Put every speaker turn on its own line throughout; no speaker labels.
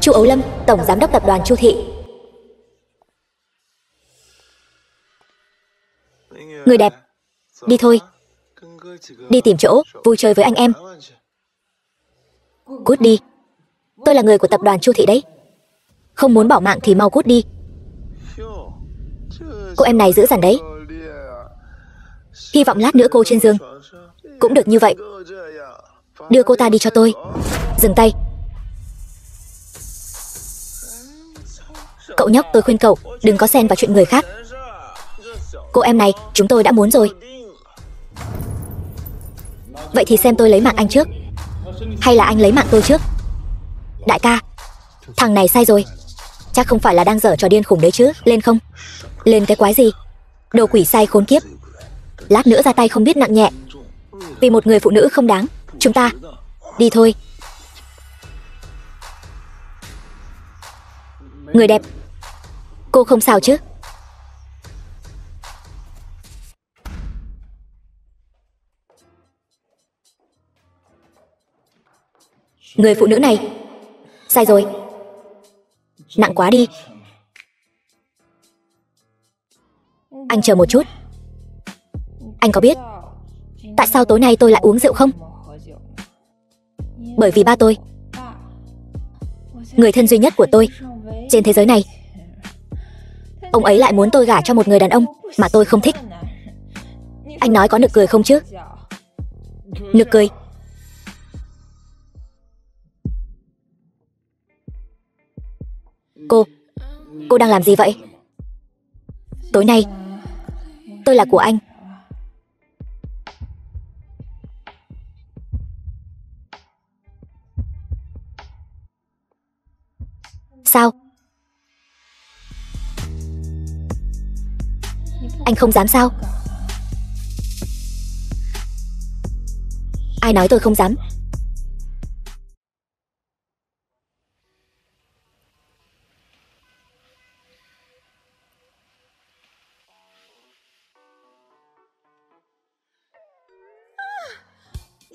Chu Ấu Lâm, tổng giám đốc tập đoàn Chu Thị. Người đẹp, đi thôi. Đi tìm chỗ vui chơi với anh em. Cút đi. Tôi là người của tập đoàn Chu Thị đấy. Không muốn bỏ mạng thì mau cút đi. Cô em này dữ dằn đấy. Hy vọng lát nữa cô trên giường cũng được như vậy. Đưa cô ta đi cho tôi. Dừng tay. Cậu nhóc, tôi khuyên cậu đừng có xen vào chuyện người khác. Cô em này, chúng tôi đã muốn rồi. Vậy thì xem tôi lấy mạng anh trước, hay là anh lấy mạng tôi trước? Đại ca, thằng này sai rồi. Chắc không phải là đang dở trò điên khủng đấy chứ. Lên không? Lên cái quái gì? Đồ quỷ sai khốn kiếp. Lát nữa ra tay không biết nặng nhẹ. Vì một người phụ nữ không đáng. Chúng ta đi thôi. Người đẹp, cô không sao chứ? Người phụ nữ này sai rồi. Nặng quá đi. Anh chờ một chút. Anh có biết tại sao tối nay tôi lại uống rượu không? Bởi vì ba tôi, người thân duy nhất của tôi trên thế giới này, ông ấy lại muốn tôi gả cho một người đàn ông mà tôi không thích. Anh nói có nực cười không chứ? Nực cười. Cô đang làm gì vậy? Tối nay tôi là của anh. Sao? Anh không dám sao? Ai nói tôi không dám?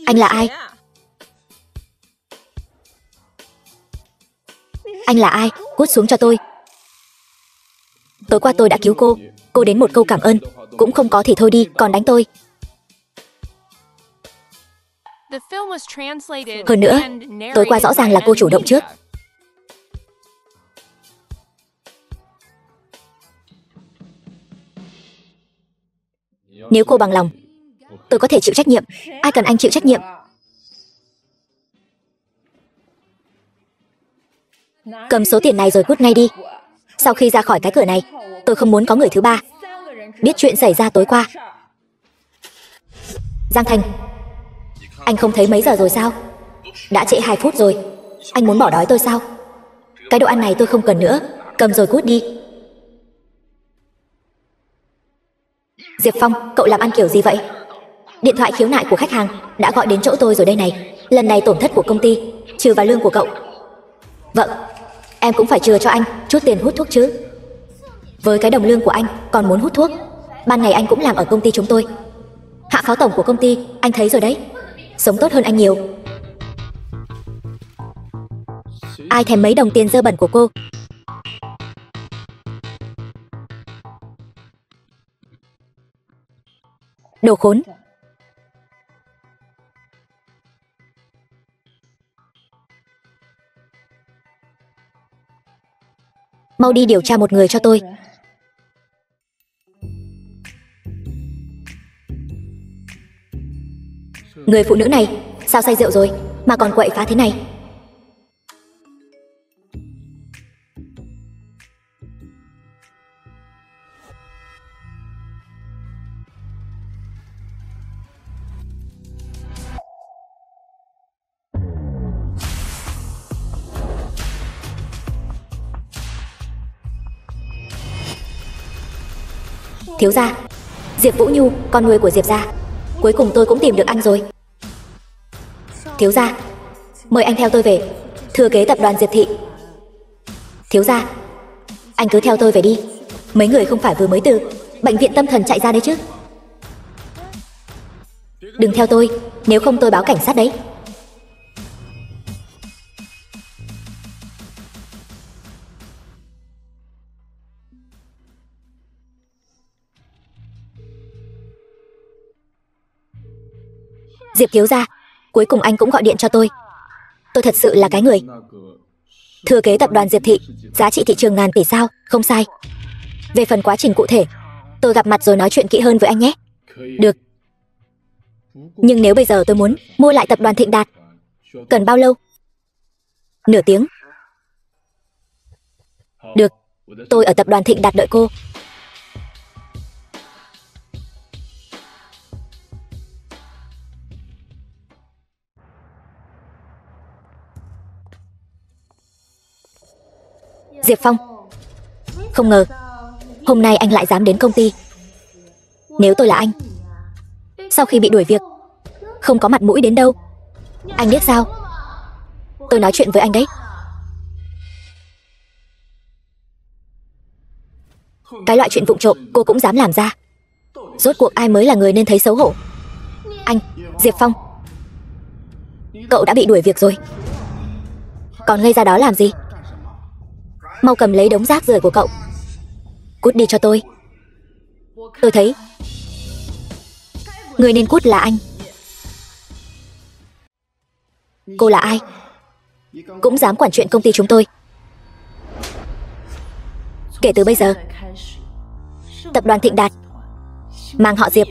Anh là ai? Anh là ai? Cút xuống cho tôi. Tối qua tôi đã cứu cô đến một câu cảm ơn cũng không có thì thôi đi, còn đánh tôi. Hơn nữa, tối qua rõ ràng là cô chủ động trước. Nếu cô bằng lòng, tôi có thể chịu trách nhiệm. Ai cần anh chịu trách nhiệm? Cầm số tiền này rồi cút ngay đi. Sau khi ra khỏi cái cửa này, tôi không muốn có người thứ ba biết chuyện xảy ra tối qua. Giang Thành, anh không thấy mấy giờ rồi sao? Đã trễ 2 phút rồi. Anh muốn bỏ đói tôi sao? Cái đồ ăn này tôi không cần nữa. Cầm rồi cút đi. Diệp Phong, cậu làm ăn kiểu gì vậy? Điện thoại khiếu nại của khách hàng đã gọi đến chỗ tôi rồi đây này. Lần này tổn thất của công ty trừ vào lương của cậu. Vâng, em cũng phải chừa cho anh chút tiền hút thuốc chứ. Với cái đồng lương của anh còn muốn hút thuốc? Ban ngày anh cũng làm ở công ty chúng tôi. Hạ phó tổng của công ty, anh thấy rồi đấy. Sống tốt hơn anh nhiều. Ai thèm mấy đồng tiền dơ bẩn của cô? Đồ khốn. Mau đi điều tra một người cho tôi. Người phụ nữ này sao say rượu rồi mà còn quậy phá thế này? Thiếu gia, Diệp Vũ Nhu, con nuôi của Diệp gia. Cuối cùng tôi cũng tìm được anh rồi. Thiếu gia, mời anh theo tôi về, thừa kế tập đoàn Diệp Thị. Thiếu gia, anh cứ theo tôi về đi. Mấy người không phải vừa mới từ bệnh viện tâm thần chạy ra đấy chứ? Đừng theo tôi, nếu không tôi báo cảnh sát đấy. Diệp thiếu gia, cuối cùng anh cũng gọi điện cho tôi. Tôi thật sự là cái người thừa kế tập đoàn Diệp Thị, giá trị thị trường ngàn tỷ sao, không sai. Về phần quá trình cụ thể, tôi gặp mặt rồi nói chuyện kỹ hơn với anh nhé. Được. Nhưng nếu bây giờ tôi muốn mua lại tập đoàn Thịnh Đạt, cần bao lâu? Nửa tiếng. Được, tôi ở tập đoàn Thịnh Đạt đợi cô. Diệp Phong, không ngờ hôm nay anh lại dám đến công ty. Nếu tôi là anh, sau khi bị đuổi việc, không có mặt mũi đến đâu. Anh biết sao? Tôi nói chuyện với anh đấy. Cái loại chuyện vụng trộm cô cũng dám làm ra. Rốt cuộc ai mới là người nên thấy xấu hổ? Anh, Diệp Phong, cậu đã bị đuổi việc rồi, còn ngây ra đó làm gì? Mau cầm lấy đống rác rưởi của cậu, cút đi cho tôi. Tôi thấy người nên cút là anh. Cô là ai? Cũng dám quản chuyện công ty chúng tôi? Kể từ bây giờ, tập đoàn Thịnh Đạt mang họ Diệp.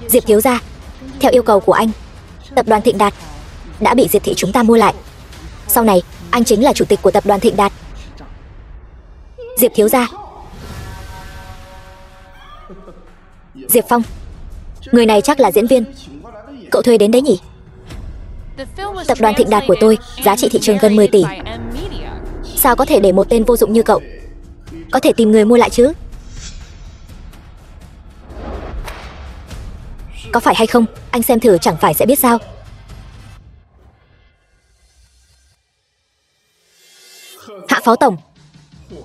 Diệp thiếu gia, theo yêu cầu của anh, tập đoàn Thịnh Đạt đã bị Diệp Thị chúng ta mua lại. Sau này, anh chính là chủ tịch của tập đoàn Thịnh Đạt. Diệp thiếu gia. Diệp Phong, người này chắc là diễn viên cậu thuê đến đấy nhỉ? Tập đoàn Thịnh Đạt của tôi giá trị thị trường gần 10 tỷ. Sao có thể để một tên vô dụng như cậu có thể tìm người mua lại chứ? Có phải hay không, anh xem thử chẳng phải sẽ biết sao. Hạ phó tổng,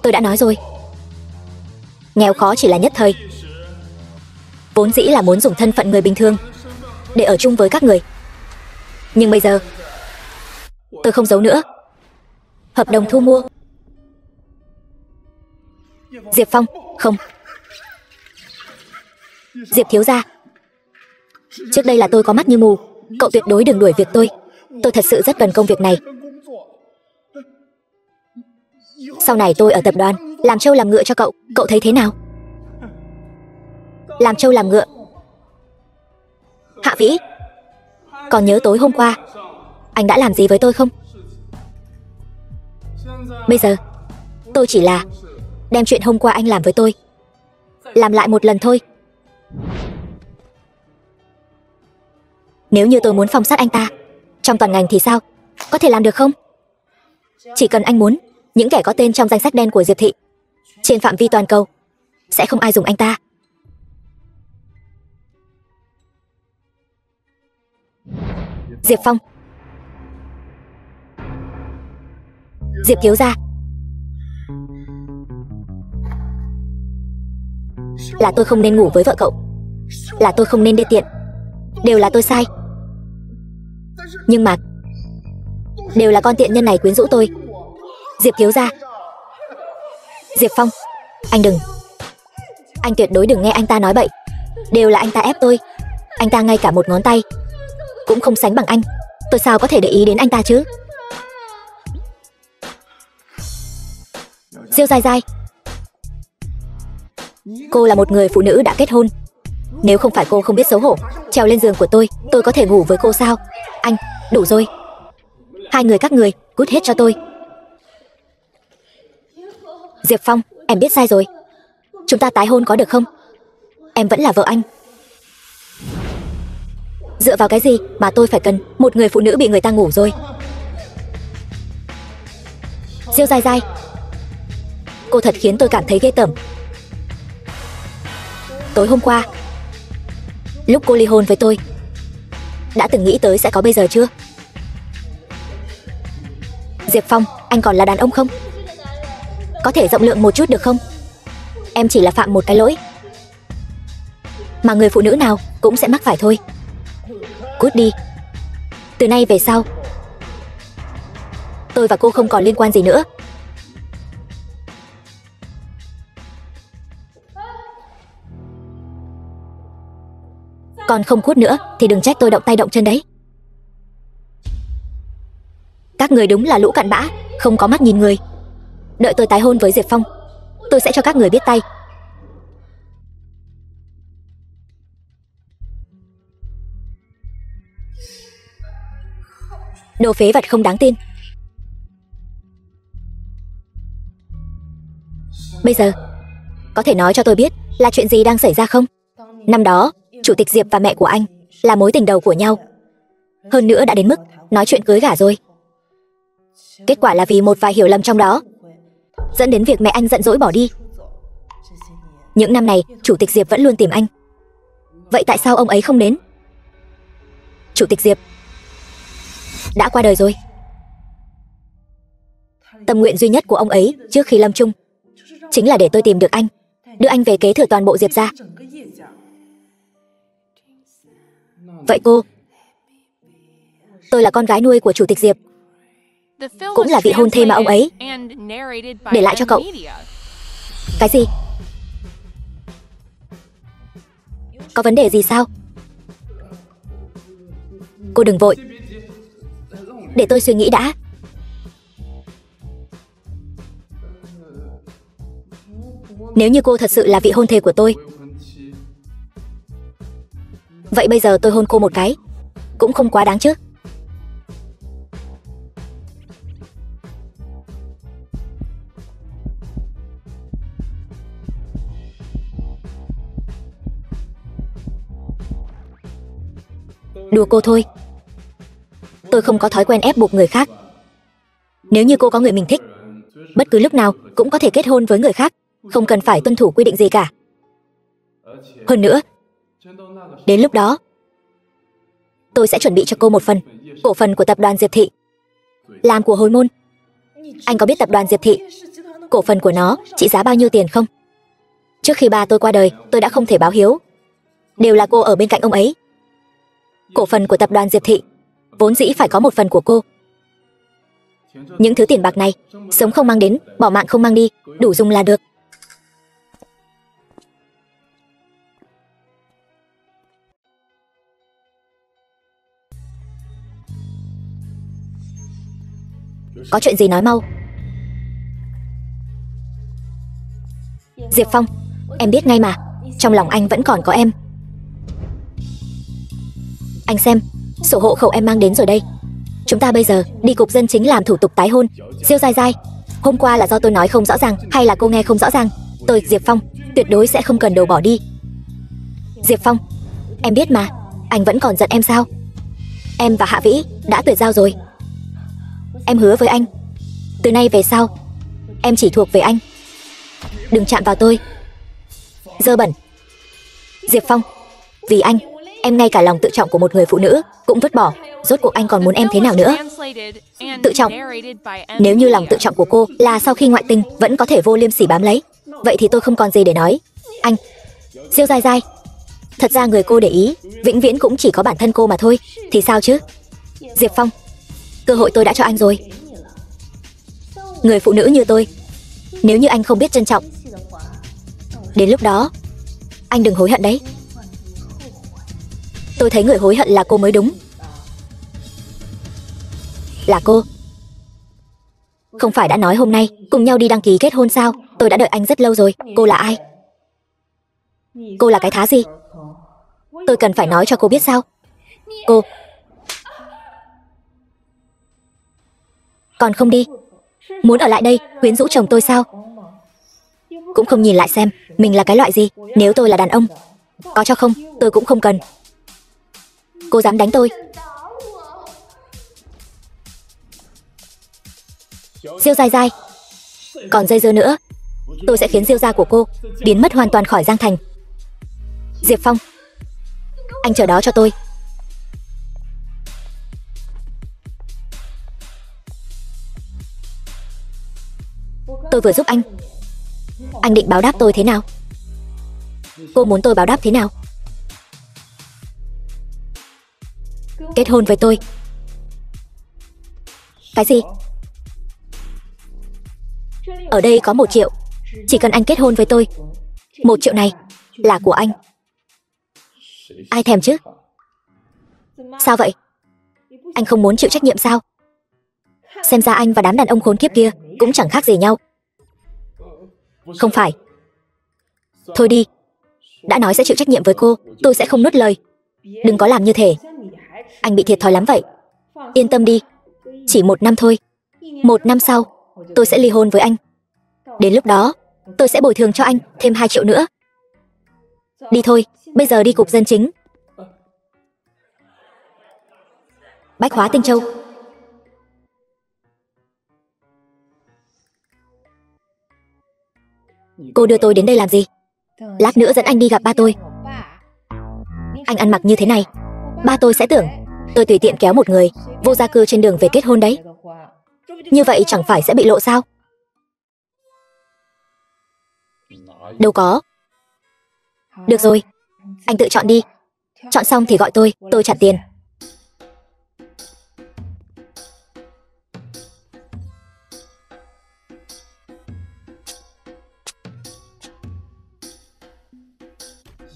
tôi đã nói rồi, nghèo khó chỉ là nhất thời. Vốn dĩ là muốn dùng thân phận người bình thường để ở chung với các người, nhưng bây giờ tôi không giấu nữa. Hợp đồng thu mua. Diệp Phong, không. Diệp thiếu gia, trước đây là tôi có mắt như mù, cậu tuyệt đối đừng đuổi việc tôi. Tôi thật sự rất cần công việc này. Sau này tôi ở tập đoàn làm trâu làm ngựa cho cậu, cậu thấy thế nào? Làm trâu làm ngựa. Hạ Vĩ, còn nhớ tối hôm qua anh đã làm gì với tôi không? Bây giờ tôi chỉ là đem chuyện hôm qua anh làm với tôi làm lại một lần thôi. Nếu như tôi muốn phong sát anh ta trong toàn ngành thì sao? Có thể làm được không? Chỉ cần anh muốn, những kẻ có tên trong danh sách đen của Diệp Thị trên phạm vi toàn cầu sẽ không ai dùng anh ta. Diệp Phong. Diệp thiếu gia, là tôi không nên ngủ với vợ cậu, là tôi không nên đê tiện, đều là tôi sai. Nhưng mà đều là con tiện nhân này quyến rũ tôi. Diệp thiếu gia. Diệp Phong, anh đừng. Anh tuyệt đối đừng nghe anh ta nói bậy. Đều là anh ta ép tôi. Anh ta ngay cả một ngón tay cũng không sánh bằng anh. Tôi sao có thể để ý đến anh ta chứ? Diêu Dai Dai, cô là một người phụ nữ đã kết hôn. Nếu không phải cô không biết xấu hổ trèo lên giường của tôi có thể ngủ với cô sao? Anh, đủ rồi. Hai người các người, cút hết cho tôi. Diệp Phong, em biết sai rồi. Chúng ta tái hôn có được không? Em vẫn là vợ anh. Dựa vào cái gì mà tôi phải cần một người phụ nữ bị người ta ngủ rồi? Diêu Dai Dai, cô thật khiến tôi cảm thấy ghê tởm. Tối hôm qua, lúc cô ly hôn với tôi, đã từng nghĩ tới sẽ có bây giờ chưa? Diệp Phong, anh còn là đàn ông không? Có thể rộng lượng một chút được không? Em chỉ là phạm một cái lỗi mà người phụ nữ nào cũng sẽ mắc phải thôi. Cút đi. Từ nay về sau, tôi và cô không còn liên quan gì nữa. Còn không cút nữa thì đừng trách tôi động tay động chân đấy. Các người đúng là lũ cặn bã, không có mắt nhìn người. Đợi tôi tái hôn với Diệp Phong, tôi sẽ cho các người biết tay. Đồ phế vật không đáng tin. Bây giờ, có thể nói cho tôi biết là chuyện gì đang xảy ra không? Năm đó, Chủ tịch Diệp và mẹ của anh là mối tình đầu của nhau. Hơn nữa đã đến mức nói chuyện cưới gả rồi. Kết quả là vì một vài hiểu lầm trong đó, dẫn đến việc mẹ anh giận dỗi bỏ đi. Những năm này, Chủ tịch Diệp vẫn luôn tìm anh. Vậy tại sao ông ấy không đến? Chủ tịch Diệp đã qua đời rồi. Tâm nguyện duy nhất của ông ấy trước khi lâm chung chính là để tôi tìm được anh, đưa anh về kế thừa toàn bộ Diệp gia. Vậy cô? Tôi là con gái nuôi của Chủ tịch Diệp, cũng là vị hôn thê mà ông ấy để lại cho cậu. Cái gì? Có vấn đề gì sao? Cô đừng vội, để tôi suy nghĩ đã. Nếu như cô thật sự là vị hôn thê của tôi, vậy bây giờ tôi hôn cô một cái cũng không quá đáng chứ? Đùa cô thôi. Tôi không có thói quen ép buộc người khác. Nếu như cô có người mình thích, bất cứ lúc nào cũng có thể kết hôn với người khác, không cần phải tuân thủ quy định gì cả. Hơn nữa, đến lúc đó, tôi sẽ chuẩn bị cho cô một phần cổ phần của tập đoàn Diệp Thị, làm của hồi môn. Anh có biết tập đoàn Diệp Thị, cổ phần của nó trị giá bao nhiêu tiền không? Trước khi ba tôi qua đời, tôi đã không thể báo hiếu. Đều là cô ở bên cạnh ông ấy. Cổ phần của tập đoàn Diệp Thị vốn dĩ phải có một phần của cô. Những thứ tiền bạc này, sống không mang đến, bỏ mạng không mang đi, đủ dùng là được. Có chuyện gì nói mau. Diệp Phong, em biết ngay mà, trong lòng anh vẫn còn có em. Anh xem, sổ hộ khẩu em mang đến rồi đây. Chúng ta bây giờ đi cục dân chính làm thủ tục tái hôn. Diêu Dai Dai, hôm qua là do tôi nói không rõ ràng hay là cô nghe không rõ ràng? Tôi, Diệp Phong, tuyệt đối sẽ không cần đồ bỏ đi. Diệp Phong, em biết mà, anh vẫn còn giận em sao? Em và Hạ Vĩ đã tuyệt giao rồi. Em hứa với anh, từ nay về sau, em chỉ thuộc về anh. Đừng chạm vào tôi, dơ bẩn. Diệp Phong, vì anh, em ngay cả lòng tự trọng của một người phụ nữ cũng vứt bỏ. Rốt cuộc anh còn muốn em thế nào nữa? Tự trọng? Nếu như lòng tự trọng của cô là sau khi ngoại tình vẫn có thể vô liêm sỉ bám lấy, vậy thì tôi không còn gì để nói. Anh, Diêu Dai Dai, thật ra người cô để ý vĩnh viễn cũng chỉ có bản thân cô mà thôi. Thì sao chứ? Diệp Phong, cơ hội tôi đã cho anh rồi. Người phụ nữ như tôi, nếu như anh không biết trân trọng, đến lúc đó anh đừng hối hận đấy. Tôi thấy người hối hận là cô mới đúng. Là cô. Không phải đã nói hôm nay cùng nhau đi đăng ký kết hôn sao? Tôi đã đợi anh rất lâu rồi. Cô là ai? Cô là cái thá gì? Tôi cần phải nói cho cô biết sao? Cô còn không đi, muốn ở lại đây quyến rũ chồng tôi sao? Cũng không nhìn lại xem mình là cái loại gì. Nếu tôi là đàn ông, có cho không tôi cũng không cần. Cô dám đánh tôi? Diêu Dai Dai, còn dây dưa nữa, tôi sẽ khiến Diêu gia của cô biến mất hoàn toàn khỏi Giang Thành. Diệp Phong, anh chờ đó cho tôi. Tôi vừa giúp anh định báo đáp tôi thế nào? Cô muốn tôi báo đáp thế nào? Kết hôn với tôi. Cái gì? Ở đây có 1 triệu. Chỉ cần anh kết hôn với tôi, 1 triệu này là của anh. Ai thèm chứ? Sao vậy? Anh không muốn chịu trách nhiệm sao? Xem ra anh và đám đàn ông khốn kiếp kia cũng chẳng khác gì nhau. Không phải. Thôi đi. Đã nói sẽ chịu trách nhiệm với cô, tôi sẽ không nuốt lời. Đừng có làm như thế. Anh bị thiệt thòi lắm vậy. Yên tâm đi. Chỉ 1 năm thôi. 1 năm sau, tôi sẽ ly hôn với anh. Đến lúc đó, tôi sẽ bồi thường cho anh thêm 2 triệu nữa. Đi thôi, bây giờ đi cục dân chính. Bách Hóa Tinh Châu. Cô đưa tôi đến đây làm gì? Lát nữa dẫn anh đi gặp ba tôi. Anh ăn mặc như thế này, ba tôi sẽ tưởng tôi tùy tiện kéo một người vô gia cư trên đường về kết hôn đấy. Như vậy chẳng phải sẽ bị lộ sao? Đâu có. Được rồi, anh tự chọn đi. Chọn xong thì gọi tôi trả tiền.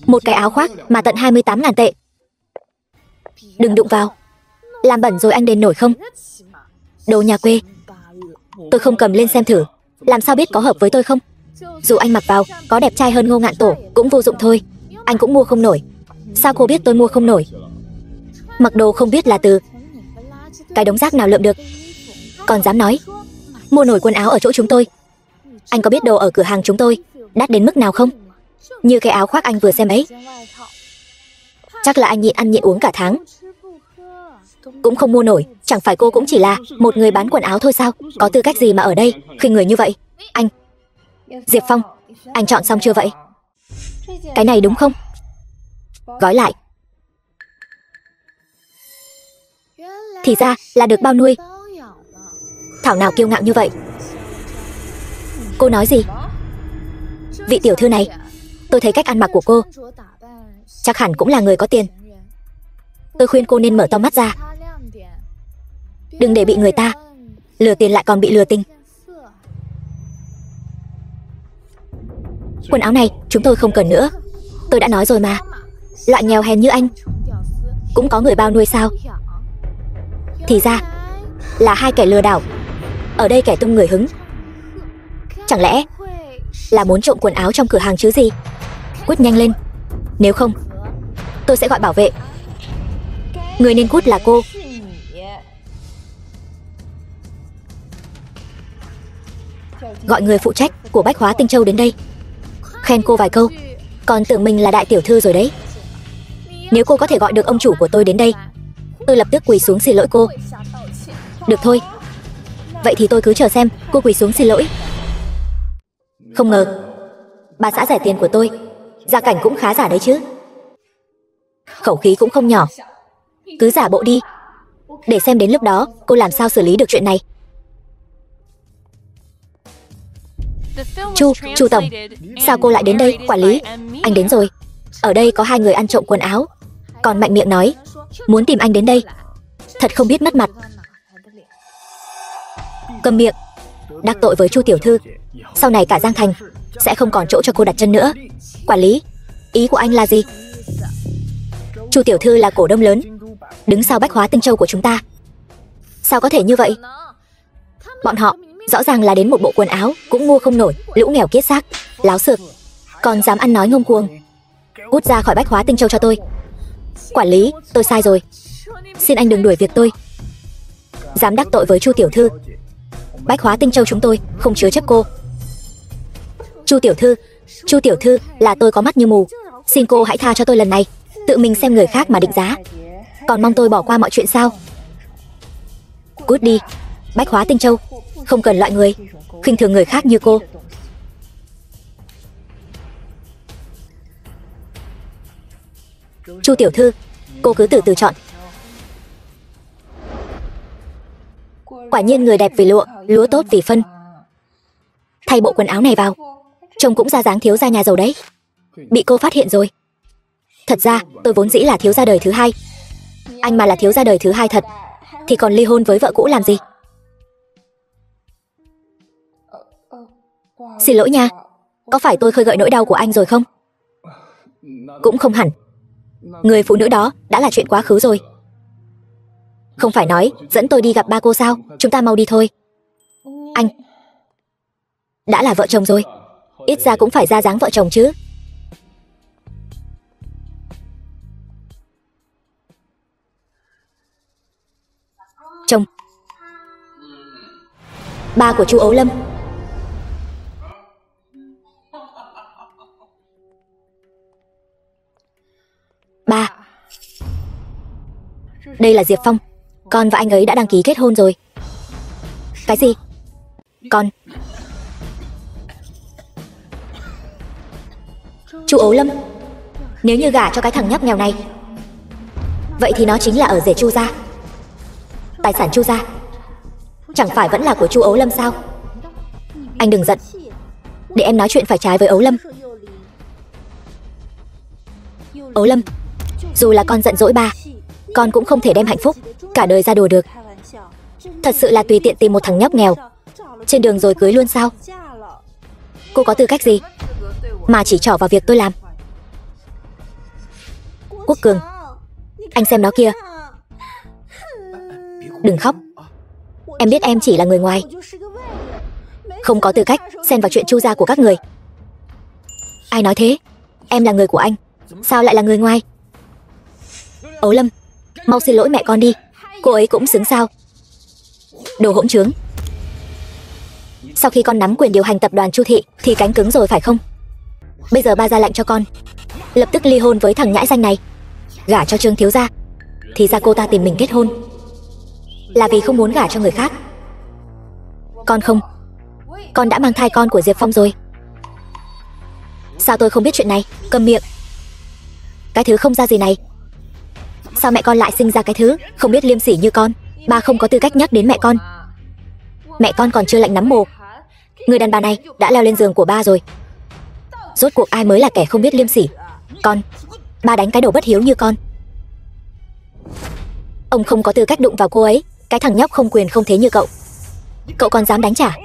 Một cái áo khoác mà tận 28.000 tệ. Đừng đụng vào. Làm bẩn rồi anh đền nổi không? Đồ nhà quê. Tôi không cầm lên xem thử, làm sao biết có hợp với tôi không? Dù anh mặc vào có đẹp trai hơn Ngô Ngạn Tổ cũng vô dụng thôi. Anh cũng mua không nổi. Sao cô biết tôi mua không nổi? Mặc đồ không biết là từ cái đống rác nào lượm được. Còn dám nói mua nổi quần áo ở chỗ chúng tôi. Anh có biết đồ ở cửa hàng chúng tôi đắt đến mức nào không? Như cái áo khoác anh vừa xem ấy. Chắc là anh nhịn ăn nhịn uống cả tháng cũng không mua nổi. Chẳng phải cô cũng chỉ là một người bán quần áo thôi sao? Có tư cách gì mà ở đây khinh người như vậy? Anh Diệp Phong, anh chọn xong chưa vậy? Cái này đúng không? Gói lại. Thì ra là được bao nuôi. Thảo nào kiêu ngạo như vậy. Cô nói gì? Vị tiểu thư này, tôi thấy cách ăn mặc của cô chắc hẳn cũng là người có tiền. Tôi khuyên cô nên mở to mắt ra, đừng để bị người ta lừa tiền lại còn bị lừa tình. Quần áo này chúng tôi không cần nữa. Tôi đã nói rồi mà, loại nghèo hèn như anh cũng có người bao nuôi sao? Thì ra là hai kẻ lừa đảo. Ở đây kẻ tung người hứng. Chẳng lẽ là muốn trộm quần áo trong cửa hàng chứ gì? Cút nhanh lên, nếu không tôi sẽ gọi bảo vệ. Người nên cút là cô. Gọi người phụ trách của Bách Hóa Tinh Châu đến đây, khen cô vài câu, còn tưởng mình là đại tiểu thư rồi đấy. Nếu cô có thể gọi được ông chủ của tôi đến đây, tôi lập tức quỳ xuống xin lỗi cô. Được thôi, vậy thì tôi cứ chờ xem cô quỳ xuống xin lỗi. Không ngờ bà xã rẻ tiền của tôi gia cảnh cũng khá giả đấy chứ. Khẩu khí cũng không nhỏ. Cứ giả bộ đi, để xem đến lúc đó cô làm sao xử lý được chuyện này. Chu tổng, sao cô lại đến đây? Quản lý, anh đến rồi. Ở đây có 2 người ăn trộm quần áo, còn mạnh miệng nói muốn tìm anh đến đây. Thật không biết mất mặt. Câm miệng. Đắc tội với Chu tiểu thư, sau này cả Giang Thành sẽ không còn chỗ cho cô đặt chân nữa. Quản lý, ý của anh là gì? Chu tiểu thư là cổ đông lớn, đứng sau Bách Hóa Tinh Châu của chúng ta. Sao có thể như vậy? Bọn họ rõ ràng là đến một bộ quần áo cũng mua không nổi, lũ nghèo kiết xác, láo xược, còn dám ăn nói ngông cuồng. Cút ra khỏi Bách Hóa Tinh Châu cho tôi. Quản lý, tôi sai rồi, xin anh đừng đuổi việc tôi. Dám đắc tội với Chu tiểu thư, Bách Hóa Tinh Châu chúng tôi không chứa chấp cô. Chu tiểu thư, là tôi có mắt như mù, xin cô hãy tha cho tôi lần này. Tự mình xem người khác mà định giá, còn mong tôi bỏ qua mọi chuyện sao? Cút đi. Bách Hóa Tinh Châu không cần loại người khinh thường người khác như cô. Chu tiểu thư, cô cứ từ từ chọn. Quả nhiên người đẹp vì lụa, lúa tốt vì phân. Thay bộ quần áo này vào, trông cũng ra dáng thiếu gia nhà giàu đấy. Bị cô phát hiện rồi. Thật ra tôi vốn dĩ là thiếu gia đời thứ 2. Anh mà là thiếu gia đời thứ 2 thật thì còn ly hôn với vợ cũ làm gì? Xin lỗi nha, có phải tôi khơi gợi nỗi đau của anh rồi không? Cũng không hẳn. Người phụ nữ đó đã là chuyện quá khứ rồi. Không phải nói dẫn tôi đi gặp ba cô sao? Chúng ta mau đi thôi. Anh đã là vợ chồng rồi, ít ra cũng phải ra dáng vợ chồng chứ. Chồng, ba của chú Ấu Lâm. Ba, đây là Diệp Phong. Con và anh ấy đã đăng ký kết hôn rồi. Cái gì? Con... Chú Ấu Lâm, nếu như gả cho cái thằng nhóc nghèo này, vậy thì nó chính là ở rể Chu gia. Tài sản Chu gia chẳng phải vẫn là của chú Ấu Lâm sao? Anh đừng giận, để em nói chuyện phải trái với Ấu Lâm. Ấu Lâm, dù là con giận dỗi ba, con cũng không thể đem hạnh phúc cả đời ra đùa được. Thật sự là tùy tiện tìm một thằng nhóc nghèo trên đường rồi cưới luôn sao? Cô có tư cách gì mà chỉ trỏ vào việc tôi làm? Quốc Cường, anh xem nó kia. Đừng khóc, em biết em chỉ là người ngoài, không có tư cách xen vào chuyện Chu gia của các người. Ai nói thế? Em là người của anh, sao lại là người ngoài? Ấu Lâm, mau xin lỗi mẹ con đi, cô ấy cũng xứng sao? Đồ hỗn trướng. Sau khi con nắm quyền điều hành tập đoàn Chu thị thì cánh cứng rồi phải không? Bây giờ ba ra lệnh cho con lập tức ly hôn với thằng nhãi danh này, gả cho Trương thiếu gia. Thì ra cô ta tìm mình kết hôn là vì không muốn gả cho người khác. Con không, con đã mang thai con của Diệp Phong rồi. Sao tôi không biết chuyện này? Câm miệng. Cái thứ không ra gì này. Sao mẹ con lại sinh ra cái thứ không biết liêm sỉ như con? Ba không có tư cách nhắc đến mẹ con. Mẹ con còn chưa lạnh nắm mồ, người đàn bà này đã leo lên giường của ba rồi. Rốt cuộc ai mới là kẻ không biết liêm sỉ? Con. Ba đánh cái đồ bất hiếu như con. Ông không có tư cách đụng vào cô ấy. Cái thằng nhóc không quyền không thế như cậu, cậu còn dám đánh trả?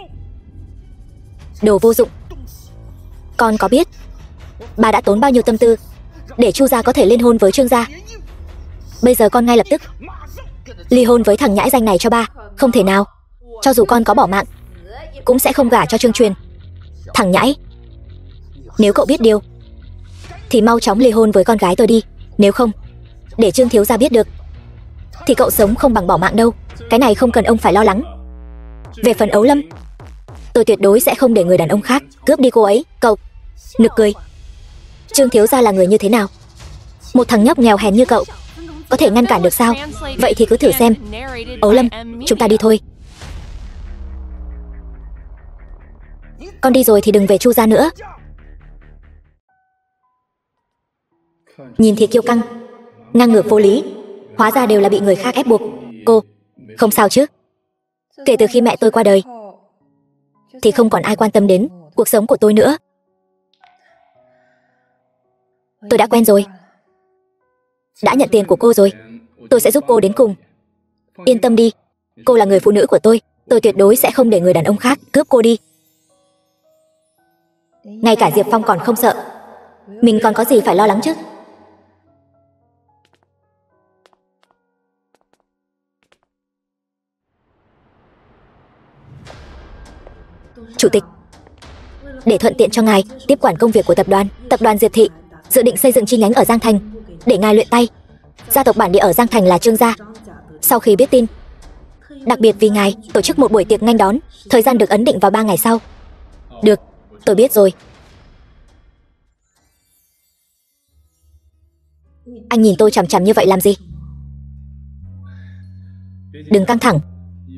Đồ vô dụng. Con có biết ba đã tốn bao nhiêu tâm tư để Chu gia có thể liên hôn với Trương gia? Bây giờ con ngay lập tức ly hôn với thằng nhãi danh này cho ba. Không thể nào. Cho dù con có bỏ mạng cũng sẽ không gả cho Trương Truyền. Thằng nhãi, nếu cậu biết điều thì mau chóng ly hôn với con gái tôi đi. Nếu không, để Trương thiếu gia biết được thì cậu sống không bằng bỏ mạng đâu. Cái này không cần ông phải lo lắng. Về phần Ấu Lâm, tôi tuyệt đối sẽ không để người đàn ông khác cướp đi cô ấy. Cậu nực cười. Trương thiếu gia là người như thế nào? Một thằng nhóc nghèo hèn như cậu có thể ngăn cản được sao? Vậy thì cứ thử xem. Ấu Lâm, chúng ta đi thôi. Con đi rồi thì đừng về Chu gia nữa. Nhìn thì kiêu căng, ngang ngược vô lý, hóa ra đều là bị người khác ép buộc. Cô không sao chứ? Kể từ khi mẹ tôi qua đời thì không còn ai quan tâm đến cuộc sống của tôi nữa. Tôi đã quen rồi. Đã nhận tiền của cô rồi, tôi sẽ giúp cô đến cùng. Yên tâm đi, cô là người phụ nữ của tôi tuyệt đối sẽ không để người đàn ông khác cướp cô đi. Ngay cả Diệp Phong còn không sợ, mình còn có gì phải lo lắng chứ? Chủ tịch, để thuận tiện cho ngài tiếp quản công việc của tập đoàn Diệp thị dự định xây dựng chi nhánh ở Giang Thành để ngài luyện tay. Gia tộc bản địa ở Giang Thành là Trương gia. Sau khi biết tin, đặc biệt vì ngài tổ chức một buổi tiệc nghênh đón, thời gian được ấn định vào 3 ngày sau. Được, tôi biết rồi. Anh nhìn tôi chằm chằm như vậy làm gì? Đừng căng thẳng.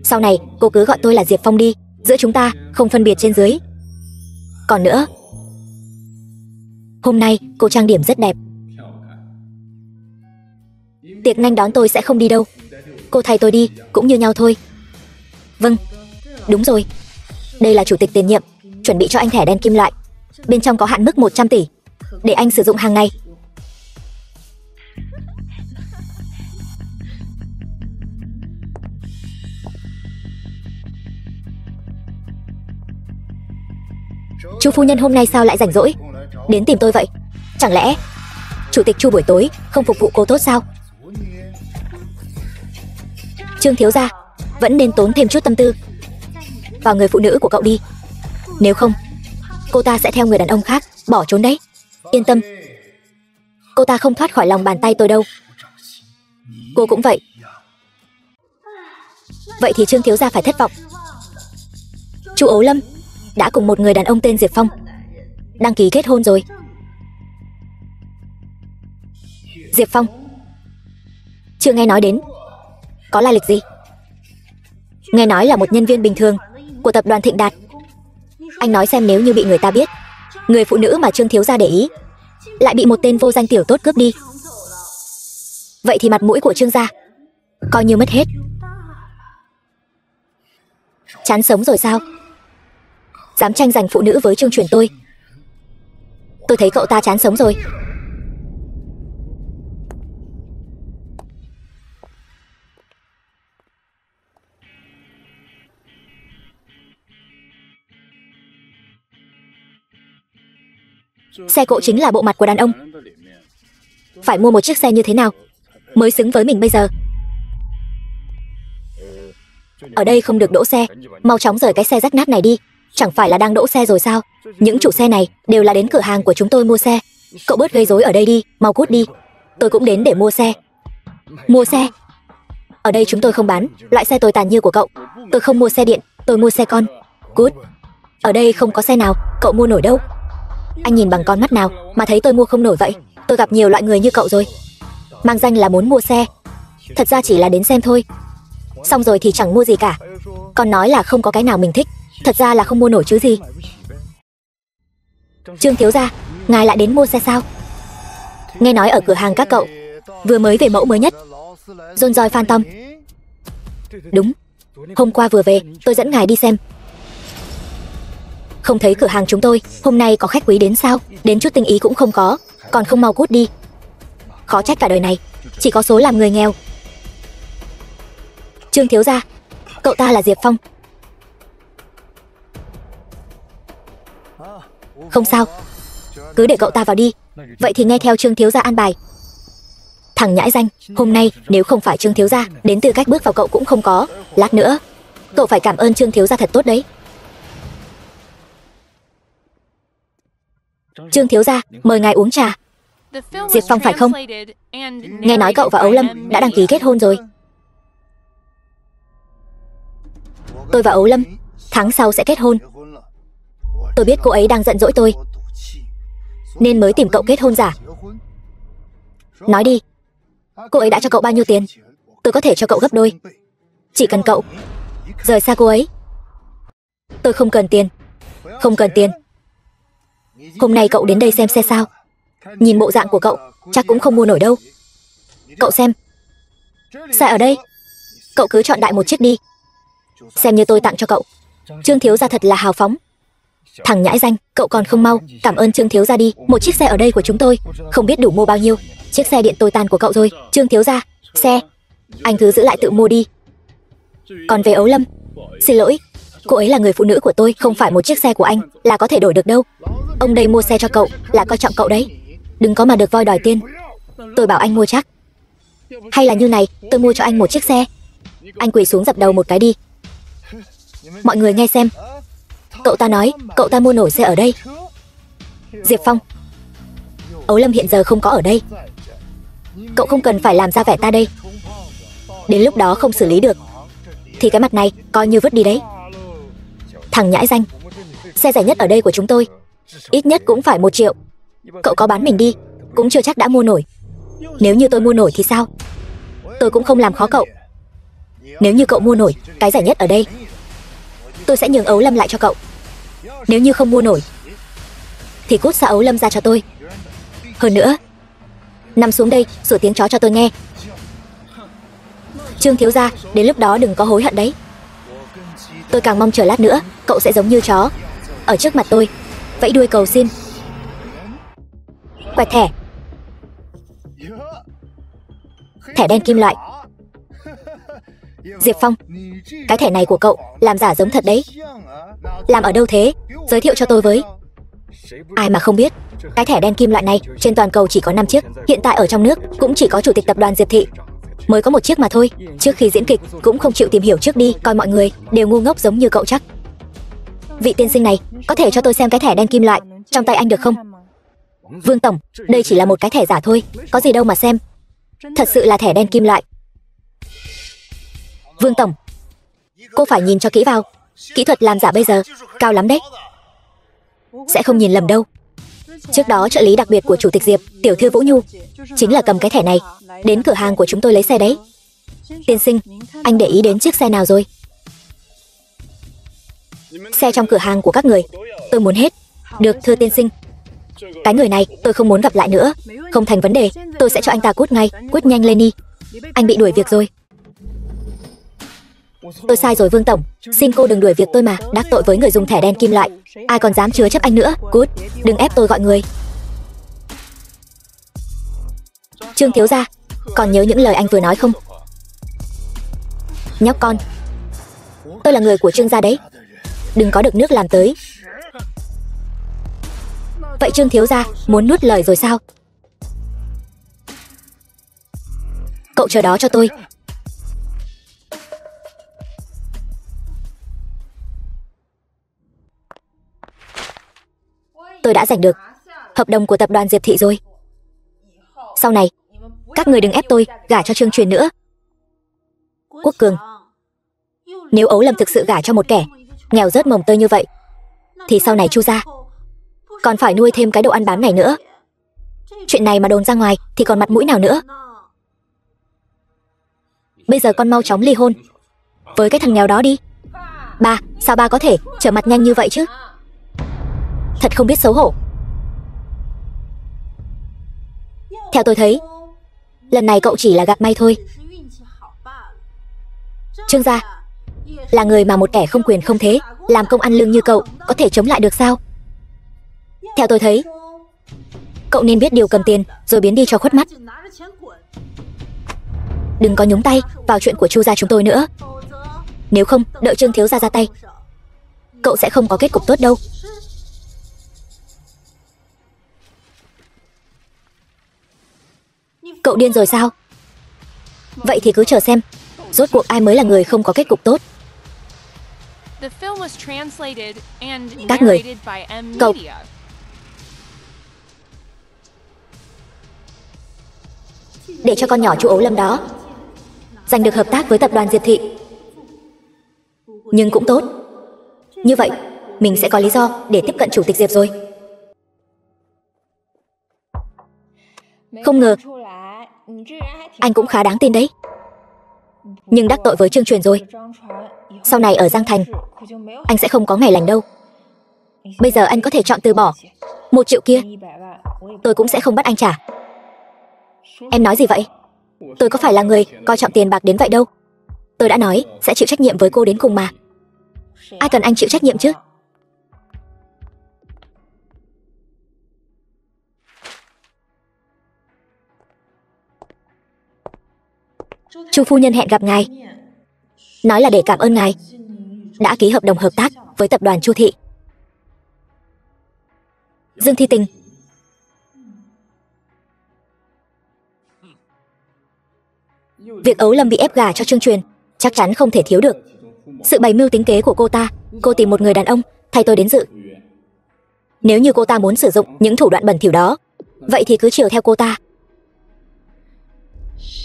Sau này cô cứ gọi tôi là Diệp Phong đi. Giữa chúng ta không phân biệt trên dưới. Còn nữa, hôm nay cô trang điểm rất đẹp. Tiệc nghênh đón tôi sẽ không đi đâu. Cô thay tôi đi, cũng như nhau thôi. Vâng, đúng rồi. Đây là chủ tịch tiền nhiệm, chuẩn bị cho anh thẻ đen kim loại. Bên trong có hạn mức 100 tỷ, để anh sử dụng hàng ngày. Chu phu nhân hôm nay sao lại rảnh rỗi đến tìm tôi vậy? Chẳng lẽ Chủ tịch Chu buổi tối không phục vụ cô tốt sao? Trương thiếu gia, vẫn nên tốn thêm chút tâm tư vào người phụ nữ của cậu đi. Nếu không, cô ta sẽ theo người đàn ông khác bỏ trốn đấy. Yên tâm, cô ta không thoát khỏi lòng bàn tay tôi đâu. Cô cũng vậy. Vậy thì Trương thiếu gia phải thất vọng. Chu Ấu Lâm đã cùng một người đàn ông tên Diệp Phong đăng ký kết hôn rồi. Diệp Phong? Chưa nghe nói đến. Có lai lịch gì? Nghe nói là một nhân viên bình thường của tập đoàn Thịnh Đạt. Anh nói xem, nếu như bị người ta biết người phụ nữ mà Trương thiếu gia để ý lại bị một tên vô danh tiểu tốt cướp đi, vậy thì mặt mũi của Trương gia coi như mất hết. Chán sống rồi sao? Dám tranh giành phụ nữ với Trương Truyền tôi. Tôi thấy cậu ta chán sống rồi. Xe cộ chính là bộ mặt của đàn ông. Phải mua một chiếc xe như thế nào mới xứng với mình bây giờ? Ở đây không được đỗ xe. Mau chóng rời cái xe rách nát này đi. Chẳng phải là đang đỗ xe rồi sao? Những chủ xe này đều là đến cửa hàng của chúng tôi mua xe. Cậu bớt gây rối ở đây đi, mau cút đi. Tôi cũng đến để mua xe. Mua xe? Ở đây chúng tôi không bán loại xe tồi tàn như của cậu. Tôi không mua xe điện, tôi mua xe con. Cút. Ở đây không có xe nào cậu mua nổi đâu. Anh nhìn bằng con mắt nào mà thấy tôi mua không nổi vậy? Tôi gặp nhiều loại người như cậu rồi, mang danh là muốn mua xe, thật ra chỉ là đến xem thôi. Xong rồi thì chẳng mua gì cả. Còn nói là không có cái nào mình thích, thật ra là không mua nổi chứ gì. Trương thiếu gia, ngài lại đến mua xe sao? Nghe nói ở cửa hàng các cậu vừa mới về mẫu mới nhất Rolls Royce Phantom. Đúng, hôm qua vừa về, tôi dẫn ngài đi xem. Không thấy cửa hàng chúng tôi hôm nay có khách quý đến sao? Đến chút tình ý cũng không có, còn không mau cút đi. Khó trách cả đời này chỉ có số làm người nghèo. Trương thiếu gia, cậu ta là Diệp Phong. Không sao, cứ để cậu ta vào đi. Vậy thì nghe theo Trương thiếu gia an bài. Thằng nhãi danh, hôm nay nếu không phải Trương thiếu gia, đến tư cách bước vào cậu cũng không có. Lát nữa cậu phải cảm ơn Trương thiếu gia thật tốt đấy. Trương thiếu gia, mời ngài uống trà. Diệp Phong phải không? Nghe nói cậu và Ấu Lâm đã đăng ký kết hôn rồi. Tôi và Ấu Lâm tháng sau sẽ kết hôn. Tôi biết cô ấy đang giận dỗi tôi nên mới tìm cậu kết hôn giả. Nói đi, cô ấy đã cho cậu bao nhiêu tiền? Tôi có thể cho cậu gấp đôi. Chỉ cần cậu rời xa cô ấy. Tôi không cần tiền. Không cần tiền. Hôm nay cậu đến đây xem xe sao? Nhìn bộ dạng của cậu chắc cũng không mua nổi đâu. Cậu xem, xe ở đây, cậu cứ chọn đại một chiếc đi, xem như tôi tặng cho cậu. Trương thiếu gia thật là hào phóng. Thằng nhãi danh, cậu còn không mau cảm ơn Trương thiếu gia đi. Một chiếc xe ở đây của chúng tôi không biết đủ mua bao nhiêu. Chiếc xe điện tồi tàn của cậu rồi. Trương thiếu gia, xe anh cứ giữ lại tự mua đi. Còn về Ấu Lâm, xin lỗi, cô ấy là người phụ nữ của tôi, không phải một chiếc xe của anh là có thể đổi được đâu. Ông đây mua xe cho cậu là coi trọng cậu đấy, đừng có mà được voi đòi tiền. Tôi bảo anh mua chắc. Hay là như này, tôi mua cho anh một chiếc xe, anh quỳ xuống dập đầu một cái đi. Mọi người nghe xem, cậu ta nói cậu ta mua nổi xe ở đây. Diệp Phong, Ấu Lâm hiện giờ không có ở đây, cậu không cần phải làm ra vẻ ta đây. Đến lúc đó không xử lý được thì cái mặt này coi như vứt đi đấy. Thằng nhãi danh, xe rẻ nhất ở đây của chúng tôi ít nhất cũng phải 1 triệu. Cậu có bán mình đi cũng chưa chắc đã mua nổi. Nếu như tôi mua nổi thì sao? Tôi cũng không làm khó cậu. Nếu như cậu mua nổi cái rẻ nhất ở đây, tôi sẽ nhường Ấu Lâm lại cho cậu. Nếu như không mua nổi thì cút xa Ấu Lâm ra cho tôi. Hơn nữa, nằm xuống đây sủa tiếng chó cho tôi nghe. Trương thiếu gia, đến lúc đó đừng có hối hận đấy. Tôi càng mong chờ lát nữa cậu sẽ giống như chó ở trước mặt tôi vẫy đuôi cầu xin. Quẹt thẻ. Thẻ đen kim loại. Diệp Phong, cái thẻ này của cậu làm giả giống thật đấy. Làm ở đâu thế? Giới thiệu cho tôi với. Ai mà không biết, cái thẻ đen kim loại này trên toàn cầu chỉ có 5 chiếc. Hiện tại ở trong nước cũng chỉ có chủ tịch tập đoàn Diệp Thị mới có 1 chiếc mà thôi. Trước khi diễn kịch cũng không chịu tìm hiểu trước đi, coi mọi người đều ngu ngốc giống như cậu chắc. Vị tiên sinh này, có thể cho tôi xem cái thẻ đen kim loại trong tay anh được không? Vương tổng, đây chỉ là một cái thẻ giả thôi, có gì đâu mà xem. Thật sự là thẻ đen kim loại. Vương tổng, cô phải nhìn cho kỹ vào. Kỹ thuật làm giả bây giờ cao lắm đấy. Sẽ không nhìn lầm đâu. Trước đó trợ lý đặc biệt của chủ tịch Diệp, tiểu thư Vũ Nhu, chính là cầm cái thẻ này đến cửa hàng của chúng tôi lấy xe đấy. Tiên sinh, anh để ý đến chiếc xe nào rồi? Xe trong cửa hàng của các người tôi muốn hết. Được, thưa tiên sinh. Cái người này tôi không muốn gặp lại nữa. Không thành vấn đề, tôi sẽ cho anh ta cút ngay. Cút nhanh lên đi. Anh bị đuổi việc rồi. Tôi sai rồi Vương tổng, xin cô đừng đuổi việc tôi mà. Đắc tội với người dùng thẻ đen kim loại, ai còn dám chứa chấp anh nữa. Cút, đừng ép tôi gọi người. Trương thiếu gia, còn nhớ những lời anh vừa nói không? Nhóc con, tôi là người của Trương gia đấy, đừng có được nước làm tới. Vậy Trương thiếu gia muốn nuốt lời rồi sao? Cậu chờ đó cho tôi. Tôi đã giành được hợp đồng của tập đoàn Diệp Thị rồi. Sau này các người đừng ép tôi gả cho Trương Truyền nữa. Quốc Cường, nếu Ấu Lâm thực sự gả cho một kẻ nghèo rớt mồng tơi như vậy, thì sau này Chu gia còn phải nuôi thêm cái đồ ăn bám này nữa. Chuyện này mà đồn ra ngoài thì còn mặt mũi nào nữa. Bây giờ con mau chóng ly hôn với cái thằng nghèo đó đi. Ba, sao ba có thể trở mặt nhanh như vậy chứ? Thật không biết xấu hổ. Theo tôi thấy, lần này cậu chỉ là gặp may thôi. Trương gia là người mà một kẻ không quyền không thế, làm công ăn lương như cậu có thể chống lại được sao? Theo tôi thấy, cậu nên biết điều cầm tiền rồi biến đi cho khuất mắt. Đừng có nhúng tay vào chuyện của Chu gia chúng tôi nữa. Nếu không, đợi Trương thiếu gia ra tay, cậu sẽ không có kết cục tốt đâu. Cậu điên rồi sao? Vậy thì cứ chờ xem, rốt cuộc ai mới là người không có kết cục tốt. Các người, cậu, để cho con nhỏ Chu Ấu Lâm đó giành được hợp tác với tập đoàn Diệp Thị. Nhưng cũng tốt, như vậy mình sẽ có lý do để tiếp cận chủ tịch Diệp rồi. Không ngờ anh cũng khá đáng tin đấy. Nhưng đắc tội với Trương Truyền rồi, sau này ở Giang Thành anh sẽ không có ngày lành đâu. Bây giờ anh có thể chọn từ bỏ 1 triệu kia, tôi cũng sẽ không bắt anh trả. Em nói gì vậy? Tôi có phải là người coi trọng tiền bạc đến vậy đâu. Tôi đã nói sẽ chịu trách nhiệm với cô đến cùng mà. Ai cần anh chịu trách nhiệm chứ? Chu phu nhân hẹn gặp ngài, nói là để cảm ơn ngài đã ký hợp đồng hợp tác với tập đoàn Chu Thị. Dương Thi Tình, việc Ấu Lâm bị ép gả cho Trương Truyền chắc chắn không thể thiếu được. Sự bày mưu tính kế của cô ta, cô tìm một người đàn ông thay tôi đến dự. Nếu như cô ta muốn sử dụng những thủ đoạn bẩn thỉu đó, vậy thì cứ chiều theo cô ta.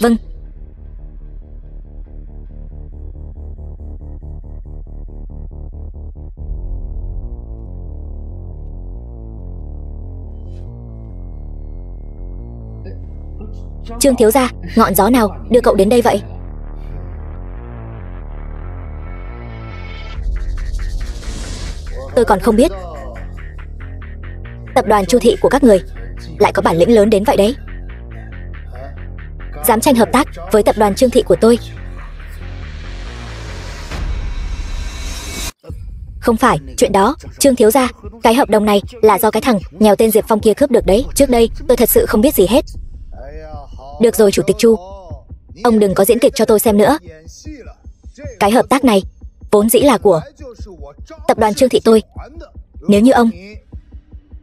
Vâng. Trương thiếu gia, ngọn gió nào đưa cậu đến đây vậy? Tôi còn không biết tập đoàn Chu Thị của các người lại có bản lĩnh lớn đến vậy đấy. Dám tranh hợp tác với tập đoàn Trương Thị của tôi. Không phải chuyện đó, Trương thiếu gia, cái hợp đồng này là do cái thằng nghèo tên Diệp Phong kia cướp được đấy. Trước đây tôi thật sự không biết gì hết. Được rồi Chủ tịch Chu, ông đừng có diễn kịch cho tôi xem nữa. Cái hợp tác này vốn dĩ là của tập đoàn Trương Thị tôi. Nếu như ông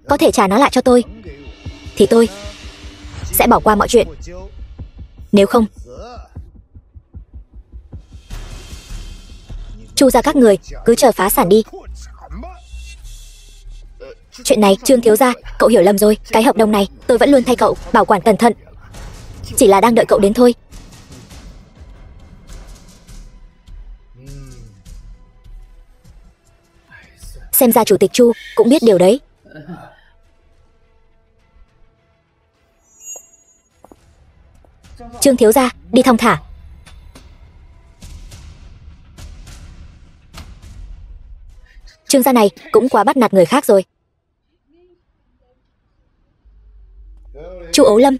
có thể trả nó lại cho tôi, thì tôi sẽ bỏ qua mọi chuyện. Nếu không, Chu gia các người cứ chờ phá sản đi. Chuyện này, Trương thiếu gia, cậu hiểu lầm rồi. Cái hợp đồng này tôi vẫn luôn thay cậu bảo quản cẩn thận, chỉ là đang đợi cậu đến thôi. Xem ra chủ tịch Chu cũng biết điều đấy. Trương thiếu gia, đi thong thả. Trương gia này cũng quá bắt nạt người khác rồi. Chu Ấu Lâm,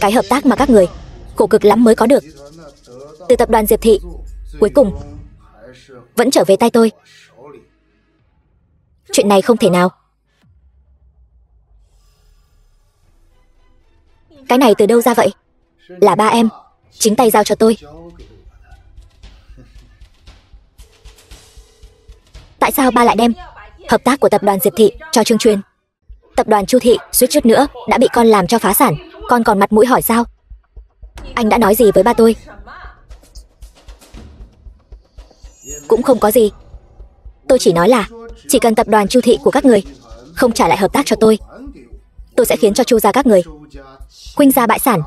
cái hợp tác mà các người khổ cực lắm mới có được từ tập đoàn Diệp Thị, cuối cùng vẫn trở về tay tôi. Chuyện này không thể nào. Cái này từ đâu ra vậy? Là ba em chính tay giao cho tôi. Tại sao ba lại đem hợp tác của tập đoàn Diệp Thị cho Trương Truyền? Tập đoàn Chu Thị suýt chút nữa đã bị con làm cho phá sản, con còn mặt mũi hỏi sao? Anh đã nói gì với ba tôi? Cũng không có gì. Tôi chỉ nói là chỉ cần tập đoàn Chu Thị của các người không trả lại hợp tác cho tôi sẽ khiến cho Chu gia các người khuynh gia bại sản.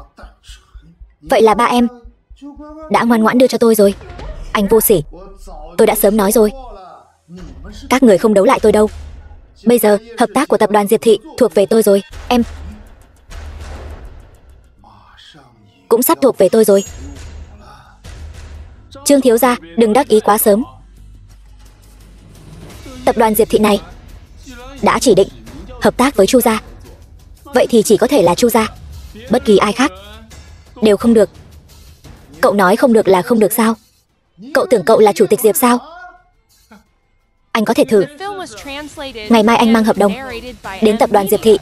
Vậy là ba em đã ngoan ngoãn đưa cho tôi rồi. Anh vô sỉ, tôi đã sớm nói rồi, các người không đấu lại tôi đâu. Bây giờ hợp tác của tập đoàn Diệp Thị thuộc về tôi rồi. Em cũng sắp thuộc về tôi rồi. Trương thiếu gia, đừng đắc ý quá sớm. Tập đoàn Diệp Thị này đã chỉ định hợp tác với Chu gia, vậy thì chỉ có thể là Chu gia. Bất kỳ ai khác đều không được. Cậu nói không được là không được sao? Cậu tưởng cậu là chủ tịch Diệp sao? Anh có thể thử. Ngày mai anh mang hợp đồng đến tập đoàn Diệp Thị,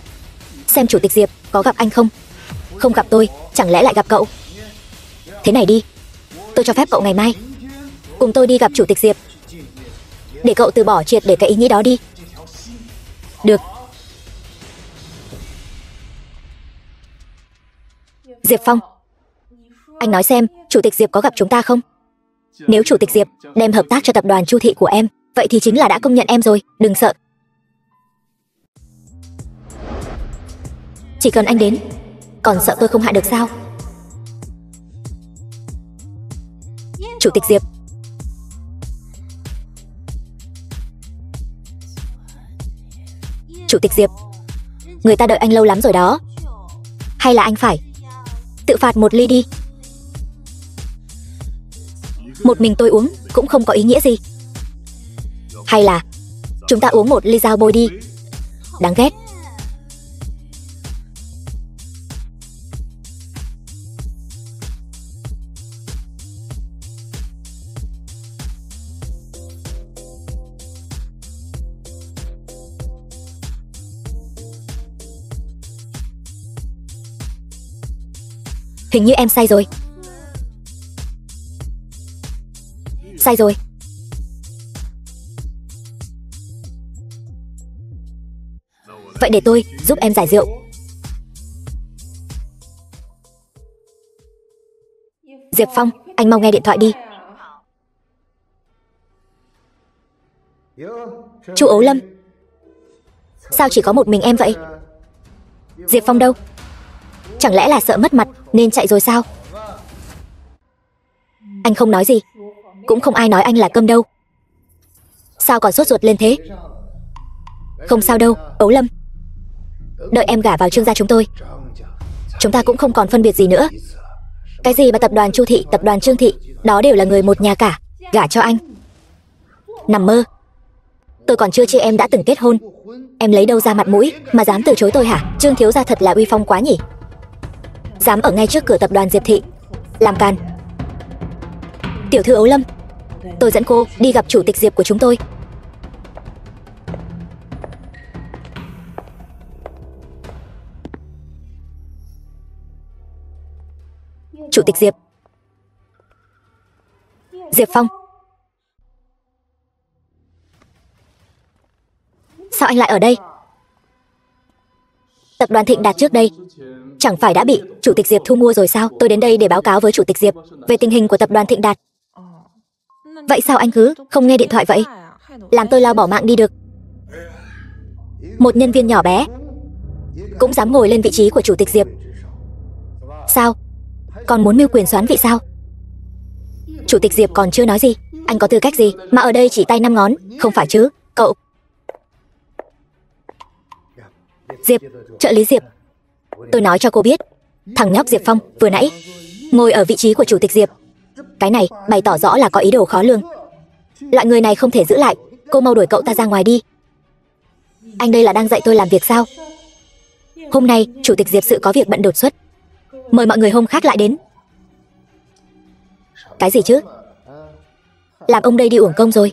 xem chủ tịch Diệp có gặp anh không. Không gặp tôi, chẳng lẽ lại gặp cậu? Thế này đi, tôi cho phép cậu ngày mai cùng tôi đi gặp chủ tịch Diệp, để cậu từ bỏ triệt để cái ý nghĩ đó đi. Được. Diệp Phong, anh nói xem chủ tịch Diệp có gặp chúng ta không? Nếu chủ tịch Diệp đem hợp tác cho tập đoàn Chu Thị của em, vậy thì chính là đã công nhận em rồi. Đừng sợ. Chỉ cần anh đến, còn sợ tôi không hạ được sao? Chủ tịch Diệp, Chủ tịch Diệp, người ta đợi anh lâu lắm rồi đó. Hay là anh phải tự phạt một ly đi. Một mình tôi uống cũng không có ý nghĩa gì. Hay là chúng ta uống một ly dao bôi đi. Đáng ghét. Hình như em say rồi. Say rồi. Vậy để tôi giúp em giải rượu. Diệp Phong, anh mau nghe điện thoại đi. Chu Ấu Lâm, sao chỉ có một mình em vậy? Diệp Phong đâu? Chẳng lẽ là sợ mất mặt nên chạy rồi sao? Anh không nói gì, cũng không ai nói anh là câm đâu. Sao còn sốt ruột lên thế? Không sao đâu, Ấu Lâm. Đợi em gả vào Trương gia chúng tôi, chúng ta cũng không còn phân biệt gì nữa. Cái gì mà tập đoàn Chu Thị, tập đoàn Trương Thị, đó đều là người một nhà cả. Gả cho anh? Nằm mơ. Tôi còn chưa chia em đã từng kết hôn. Em lấy đâu ra mặt mũi mà dám từ chối tôi hả? Trương thiếu gia thật là uy phong quá nhỉ. Dám ở ngay trước cửa tập đoàn Diệp Thị làm càn. Tiểu thư Ấu Lâm, tôi dẫn cô đi gặp chủ tịch Diệp của chúng tôi. Chủ tịch Diệp. Diệp Phong. Sao anh lại ở đây? Tập đoàn Thịnh Đạt trước đây chẳng phải đã bị Chủ tịch Diệp thu mua rồi sao? Tôi đến đây để báo cáo với Chủ tịch Diệp về tình hình của tập đoàn Thịnh Đạt. Vậy sao anh cứ không nghe điện thoại vậy? Làm tôi lao bỏ mạng đi được. Một nhân viên nhỏ bé cũng dám ngồi lên vị trí của Chủ tịch Diệp. Sao? Còn muốn mưu quyền soán vị sao? Chủ tịch Diệp còn chưa nói gì, anh có tư cách gì mà ở đây chỉ tay 5 ngón, không phải chứ, cậu? Diệp, trợ lý Diệp, tôi nói cho cô biết, thằng nhóc Diệp Phong vừa nãy ngồi ở vị trí của Chủ tịch Diệp. Cái này bày tỏ rõ là có ý đồ khó lường. Loại người này không thể giữ lại, cô mau đuổi cậu ta ra ngoài đi. Anh đây là đang dạy tôi làm việc sao? Hôm nay Chủ tịch Diệp sự có việc bận đột xuất, mời mọi người hôm khác lại đến. Cái gì chứ? Làm ông đây đi uổng công rồi.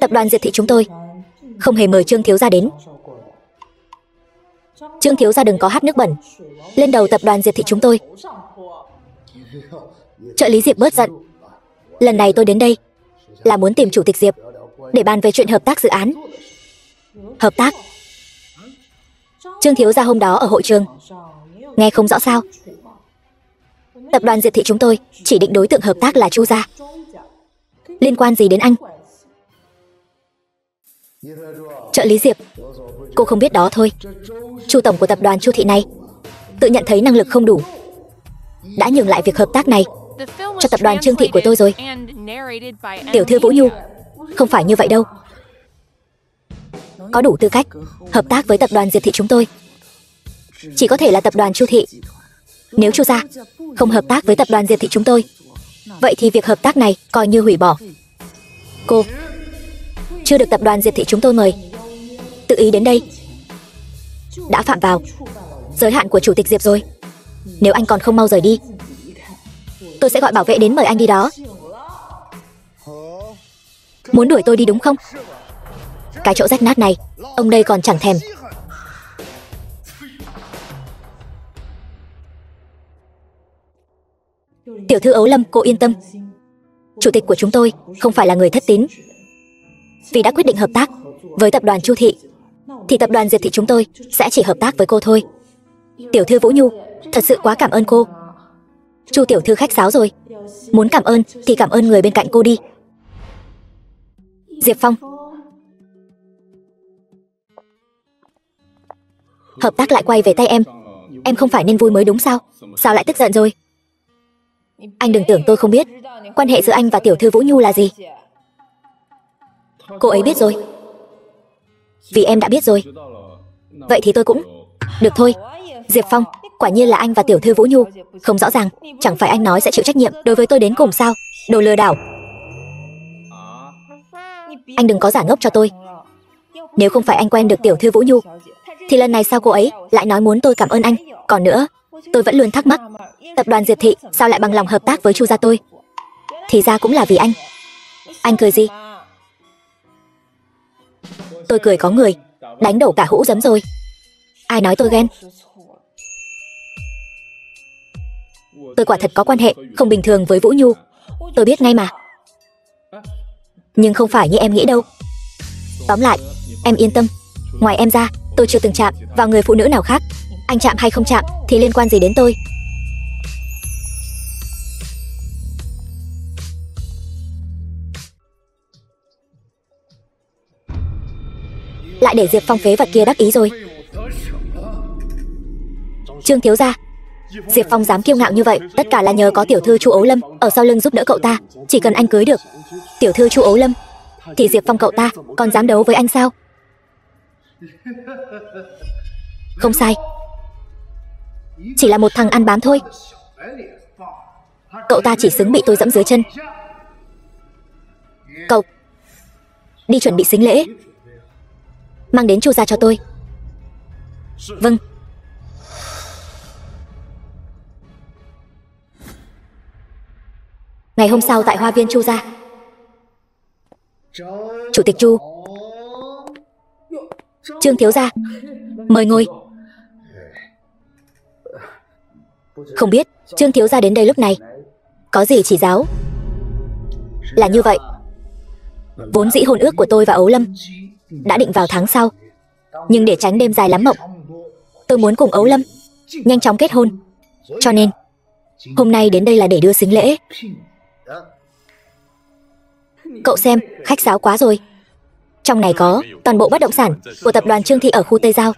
Tập đoàn Diệp Thị chúng tôi không hề mời Trương thiếu gia đến. Trương thiếu gia đừng có hắt nước bẩn lên đầu tập đoàn Diệp Thị chúng tôi. Trợ lý Diệp bớt giận. Lần này tôi đến đây là muốn tìm Chủ tịch Diệp để bàn về chuyện hợp tác dự án. Hợp tác? Trương thiếu gia hôm đó ở hội trường nghe không rõ sao? Tập đoàn Diệp Thị chúng tôi chỉ định đối tượng hợp tác là Chu gia. Liên quan gì đến anh? Trợ lý Diệp, cô không biết đó thôi. Chu tổng của tập đoàn Chu Thị này tự nhận thấy năng lực không đủ, đã nhường lại việc hợp tác này cho tập đoàn Trương Thị của tôi rồi. Tiểu thư Vũ Nhu, không phải như vậy đâu. Có đủ tư cách hợp tác với tập đoàn Diệp Thị chúng tôi chỉ có thể là tập đoàn Chu Thị. Nếu Chu gia không hợp tác với tập đoàn Diệp Thị chúng tôi, vậy thì việc hợp tác này coi như hủy bỏ. Cô chưa được tập đoàn Diệp Thị chúng tôi mời, tự ý đến đây, đã phạm vào giới hạn của Chủ tịch Diệp rồi. Nếu anh còn không mau rời đi, tôi sẽ gọi bảo vệ đến mời anh đi đó. Muốn đuổi tôi đi đúng không? Cái chỗ rách nát này, ông đây còn chẳng thèm. Tiểu thư Ấu Lâm, cô yên tâm. Chủ tịch của chúng tôi không phải là người thất tín. Vì đã quyết định hợp tác với tập đoàn Chu Thị, thì tập đoàn Diệp Thị chúng tôi sẽ chỉ hợp tác với cô thôi. Tiểu thư Vũ Nhu, thật sự quá cảm ơn cô. Chu tiểu thư khách sáo rồi. Muốn cảm ơn thì cảm ơn người bên cạnh cô đi. Diệp Phong, hợp tác lại quay về tay em. Em không phải nên vui mới đúng sao? Sao lại tức giận rồi? Anh đừng tưởng tôi không biết quan hệ giữa anh và tiểu thư Vũ Nhu là gì. Cô ấy biết rồi. Vì em đã biết rồi, vậy thì tôi cũng được thôi. Diệp Phong, quả nhiên là anh và tiểu thư Vũ Nhu không rõ ràng. Chẳng phải anh nói sẽ chịu trách nhiệm đối với tôi đến cùng sao? Đồ lừa đảo. Anh đừng có giả ngốc cho tôi. Nếu không phải anh quen được tiểu thư Vũ Nhu, thì lần này sao cô ấy lại nói muốn tôi cảm ơn anh? Còn nữa, tôi vẫn luôn thắc mắc, tập đoàn Diệp Thị sao lại bằng lòng hợp tác với Chu gia tôi? Thì ra cũng là vì anh. Anh cười gì? Tôi cười có người đánh đổ cả hũ giấm rồi. Ai nói tôi ghen? Tôi quả thật có quan hệ không bình thường với Vũ Nhu, tôi biết ngay mà. Nhưng không phải như em nghĩ đâu. Tóm lại, em yên tâm, ngoài em ra, tôi chưa từng chạm vào người phụ nữ nào khác. Anh chạm hay không chạm thì liên quan gì đến tôi? Lại để Diệp Phong phế vật kia đắc ý rồi. Trương thiếu gia, Diệp Phong dám kiêu ngạo như vậy, tất cả là nhờ có tiểu thư Chu Ấu Lâm ở sau lưng giúp đỡ cậu ta. Chỉ cần anh cưới được tiểu thư Chu Ấu Lâm, thì Diệp Phong cậu ta còn dám đấu với anh sao? Không sai, chỉ là một thằng ăn bám thôi. Cậu ta chỉ xứng bị tôi dẫm dưới chân. Cậu đi chuẩn bị sính lễ, mang đến Chu gia cho tôi. Vâng. Ngày hôm sau tại hoa viên Chu gia, Chủ tịch Chu, Trương thiếu gia, mời ngồi. Không biết Trương thiếu gia đến đây lúc này có gì chỉ giáo? Là như vậy, vốn dĩ hôn ước của tôi và Ấu Lâm đã định vào tháng sau. Nhưng để tránh đêm dài lắm mộng, tôi muốn cùng Ấu Lâm nhanh chóng kết hôn. Cho nên hôm nay đến đây là để đưa sính lễ. Cậu xem, khách sáo quá rồi. Trong này có toàn bộ bất động sản của tập đoàn Trương Thị ở khu Tây Giao,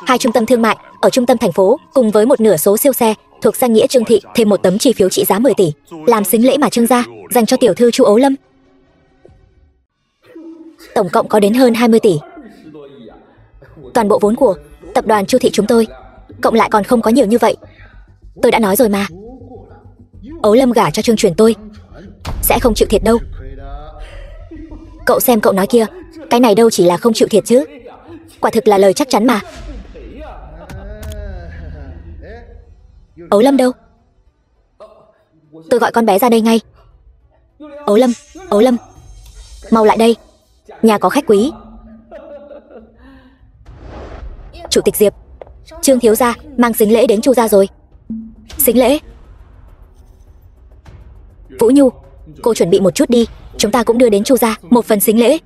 2 trung tâm thương mại ở trung tâm thành phố, cùng với một nửa số siêu xe thuộc danh nghĩa Trương Thị, thêm một tấm chi phiếu trị giá 10 tỷ làm sính lễ mà Trương gia dành cho tiểu thư Chu Ấu Lâm. Tổng cộng có đến hơn 20 tỷ. Toàn bộ vốn của tập đoàn Chu Thị chúng tôi cộng lại còn không có nhiều như vậy. Tôi đã nói rồi mà, Ấu Lâm gả cho Trương Truyền tôi sẽ không chịu thiệt đâu. Cậu xem cậu nói kia, cái này đâu chỉ là không chịu thiệt chứ, quả thực là lời chắc chắn mà. Ấu Lâm đâu? Tôi gọi con bé ra đây ngay. Ấu Lâm, Ấu Lâm, mau lại đây, nhà có khách quý. Chủ tịch Diệp, Trương thiếu gia mang sính lễ đến Chu gia rồi. Sính lễ? Vũ Nhu, cô chuẩn bị một chút đi, chúng ta cũng đưa đến Chu gia một phần sính lễ.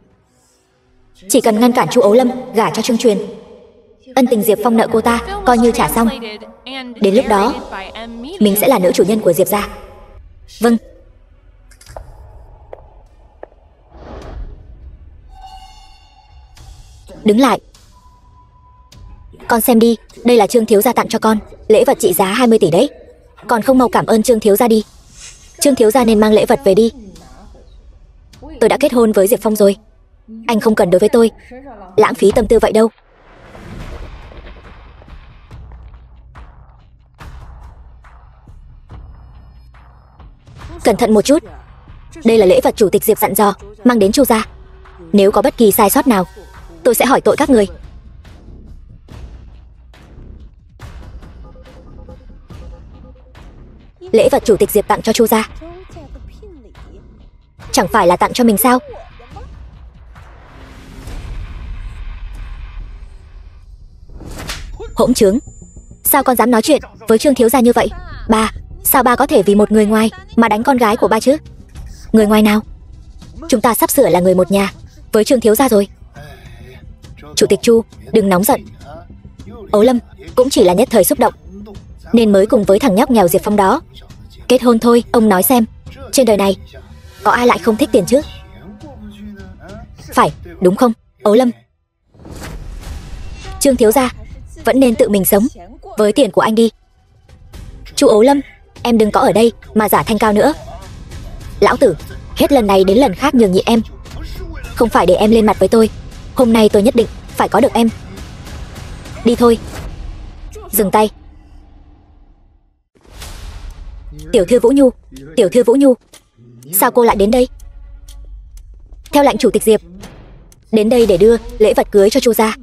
Chỉ cần ngăn cản Chu Ấu Lâm gả cho Trương Truyền, ân tình Diệp Phong nợ cô ta coi như trả xong. Đến lúc đó mình sẽ là nữ chủ nhân của Diệp gia. Vâng. Đứng lại. Con xem đi, đây là Trương thiếu gia tặng cho con, lễ vật trị giá 20 tỷ đấy. Còn không mau cảm ơn Trương thiếu gia đi. Trương thiếu gia nên mang lễ vật về đi. Tôi đã kết hôn với Diệp Phong rồi, anh không cần đối với tôi lãng phí tâm tư vậy đâu. Cẩn thận một chút, đây là lễ vật chủ tịch Diệp dặn dò mang đến Chu gia. Nếu có bất kỳ sai sót nào, tôi sẽ hỏi tội các người. Lễ vật chủ tịch Diệp tặng cho Chu gia, chẳng phải là tặng cho mình sao? Hỗn trướng, sao con dám nói chuyện với Trương thiếu gia như vậy? Ba, sao ba có thể vì một người ngoài mà đánh con gái của ba chứ? Người ngoài nào? Chúng ta sắp sửa là người một nhà với Trương thiếu gia rồi. Chủ tịch Chu, đừng nóng giận. Ấu Lâm cũng chỉ là nhất thời xúc động nên mới cùng với thằng nhóc nghèo Diệp Phong đó kết hôn thôi. Ông nói xem, trên đời này có ai lại không thích tiền chứ? Phải, đúng không, Ấu Lâm? Trương thiếu gia vẫn nên tự mình sống với tiền của anh đi. Chu Ấu Lâm, em đừng có ở đây mà giả thanh cao nữa. Lão tử hết lần này đến lần khác nhường nhịn em, không phải để em lên mặt với tôi. Hôm nay tôi nhất định phải có được em. Đi thôi. Dừng tay. Tiểu thư Vũ Nhu, tiểu thư Vũ Nhu, sao cô lại đến đây? Theo lệnh chủ tịch Diệp, đến đây để đưa lễ vật cưới cho Chu gia.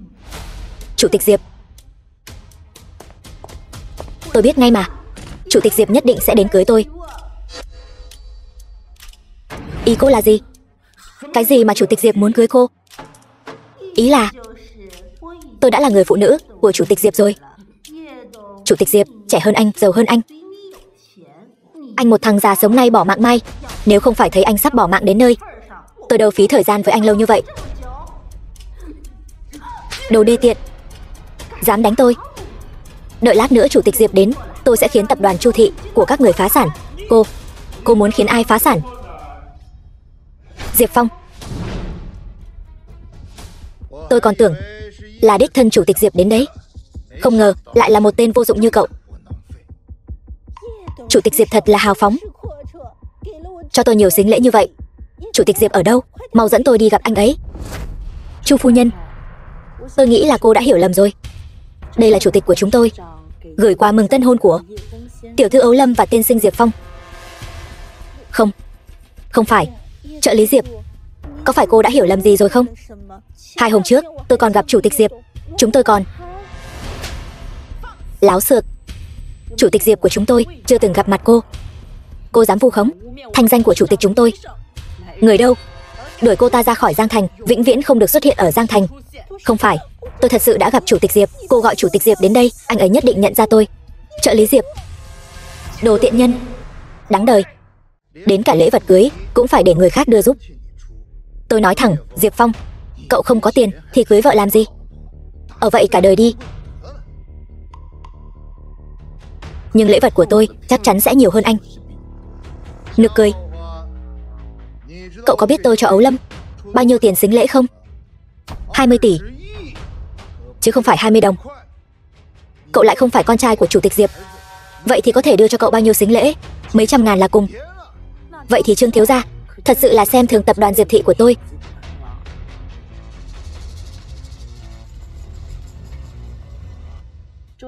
Chủ tịch Diệp, tôi biết ngay mà, chủ tịch Diệp nhất định sẽ đến cưới tôi. Ý cô là gì? Cái gì mà chủ tịch Diệp muốn cưới cô? Ý là tôi đã là người phụ nữ của chủ tịch Diệp rồi. Chủ tịch Diệp trẻ hơn anh, giàu hơn anh. Anh một thằng già sống nay bỏ mạng mai. Nếu không phải thấy anh sắp bỏ mạng đến nơi, tôi đâu phí thời gian với anh lâu như vậy. Đồ đê tiện, dám đánh tôi. Đợi lát nữa chủ tịch Diệp đến, tôi sẽ khiến tập đoàn Chu Thị của các người phá sản. Cô muốn khiến ai phá sản? Diệp Phong. Tôi còn tưởng là đích thân chủ tịch Diệp đến đấy, không ngờ lại là một tên vô dụng như cậu. Chủ tịch Diệp thật là hào phóng, cho tôi nhiều sính lễ như vậy. Chủ tịch Diệp ở đâu? Mau dẫn tôi đi gặp anh ấy. Chu phu nhân, tôi nghĩ là cô đã hiểu lầm rồi. Đây là chủ tịch của chúng tôi gửi quà mừng tân hôn của tiểu thư Ấu Lâm và tiên sinh Diệp Phong. Không phải, trợ lý Diệp, có phải cô đã hiểu lầm gì rồi không? 2 hôm trước tôi còn gặp chủ tịch Diệp, chúng tôi còn láo xược. Chủ tịch Diệp của chúng tôi chưa từng gặp mặt cô. Cô dám vu khống thanh danh của chủ tịch chúng tôi. Người đâu? Đuổi cô ta ra khỏi Giang Thành, vĩnh viễn không được xuất hiện ở Giang Thành. Không phải, tôi thật sự đã gặp chủ tịch Diệp. Cô gọi chủ tịch Diệp đến đây, anh ấy nhất định nhận ra tôi. Trợ lý Diệp, đồ tiện nhân, đáng đời. Đến cả lễ vật cưới cũng phải để người khác đưa giúp. Tôi nói thẳng, Diệp Phong, Cậu không có tiền thì cưới vợ làm gì? Ở vậy cả đời đi. Nhưng lễ vật của tôi chắc chắn sẽ nhiều hơn anh. Nực cười. Cậu có biết tôi cho Ấu Lâm bao nhiêu tiền sính lễ không? 20 tỷ. Chứ không phải 20 đồng. Cậu lại không phải con trai của Chủ tịch Diệp. Vậy thì có thể đưa cho cậu bao nhiêu sính lễ? Mấy trăm ngàn là cùng. Vậy thì Trương thiếu gia thật sự là xem thường tập đoàn Diệp thị của tôi.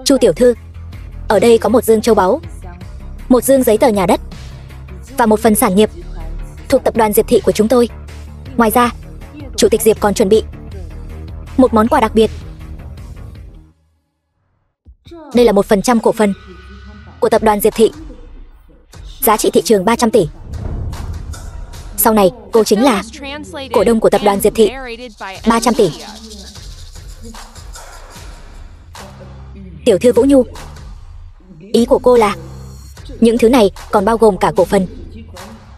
Chu tiểu thư, ở đây có một dương châu báu, một dương giấy tờ nhà đất và một phần sản nghiệp thuộc tập đoàn Diệp thị của chúng tôi. Ngoài ra, Chủ tịch Diệp còn chuẩn bị một món quà đặc biệt. Đây là 1% cổ phần của tập đoàn Diệp thị, giá trị thị trường 300 tỷ. Sau này, cô chính là cổ đông của tập đoàn Diệp thị. 300 tỷ. Tiểu thư Vũ Nhu, ý của cô là những thứ này còn bao gồm cả cổ phần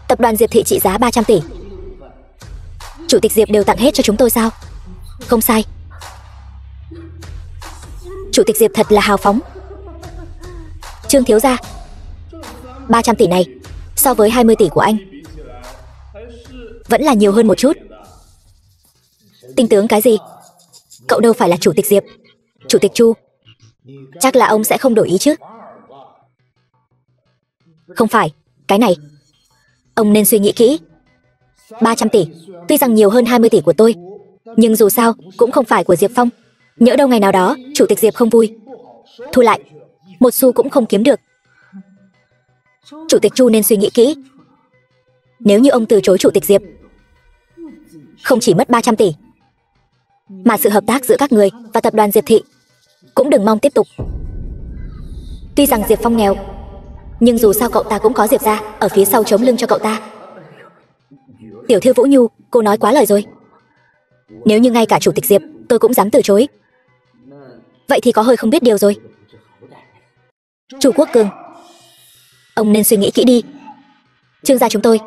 tập đoàn Diệp thị trị giá 300 tỷ. Chủ tịch Diệp đều tặng hết cho chúng tôi sao? Không sai. Chủ tịch Diệp thật là hào phóng. Trương thiếu gia, 300 tỷ này so với 20 tỷ của anh vẫn là nhiều hơn một chút. Tinh tướng cái gì? Cậu đâu phải là Chủ tịch Diệp. Chủ tịch Chu, chắc là ông sẽ không đổi ý chứ? Không phải, cái này ông nên suy nghĩ kỹ. 300 tỷ tuy rằng nhiều hơn 20 tỷ của tôi, nhưng dù sao cũng không phải của Diệp Phong. Nhỡ đâu ngày nào đó Chủ tịch Diệp không vui, thu lại một xu cũng không kiếm được. Chủ tịch Chu nên suy nghĩ kỹ. Nếu như ông từ chối Chủ tịch Diệp, không chỉ mất 300 tỷ, mà sự hợp tác giữa các người và tập đoàn Diệp thị cũng đừng mong tiếp tục. Tuy rằng Diệp Phong nghèo, nhưng dù sao cậu ta cũng có Diệp gia ở phía sau chống lưng cho cậu ta. Tiểu thư Vũ Nhu, cô nói quá lời rồi. Nếu như ngay cả Chủ tịch Diệp tôi cũng dám từ chối, vậy thì có hơi không biết điều rồi. Chu Quốc Cường, ông nên suy nghĩ kỹ đi. Trương gia chúng tôi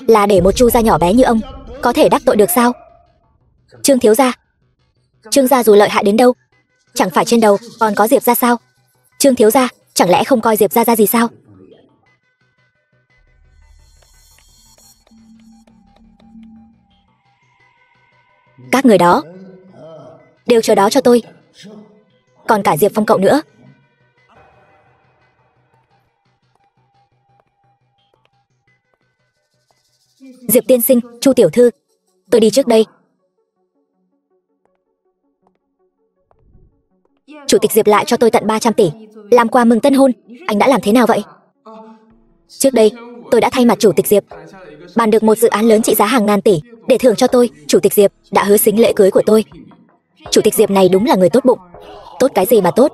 là để một Chu gia nhỏ bé như ông có thể đắc tội được sao? Trương thiếu gia, Trương gia dù lợi hại đến đâu, chẳng phải trên đầu còn có Diệp gia sao? Trương thiếu gia, chẳng lẽ không coi Diệp gia ra gì sao? Các người đó đều chờ đó cho tôi. Còn cả Diệp Phong cậu nữa. Diệp tiên sinh, Chu tiểu thư, tôi đi trước đây. Chủ tịch Diệp lại cho tôi tận 300 tỷ làm quà mừng tân hôn. Anh đã làm thế nào vậy? Trước đây tôi đã thay mặt Chủ tịch Diệp bàn được một dự án lớn trị giá hàng ngàn tỷ để thưởng cho tôi. Chủ tịch Diệp đã hứa sính lễ cưới của tôi. Chủ tịch Diệp này đúng là người tốt bụng. Tốt cái gì mà tốt?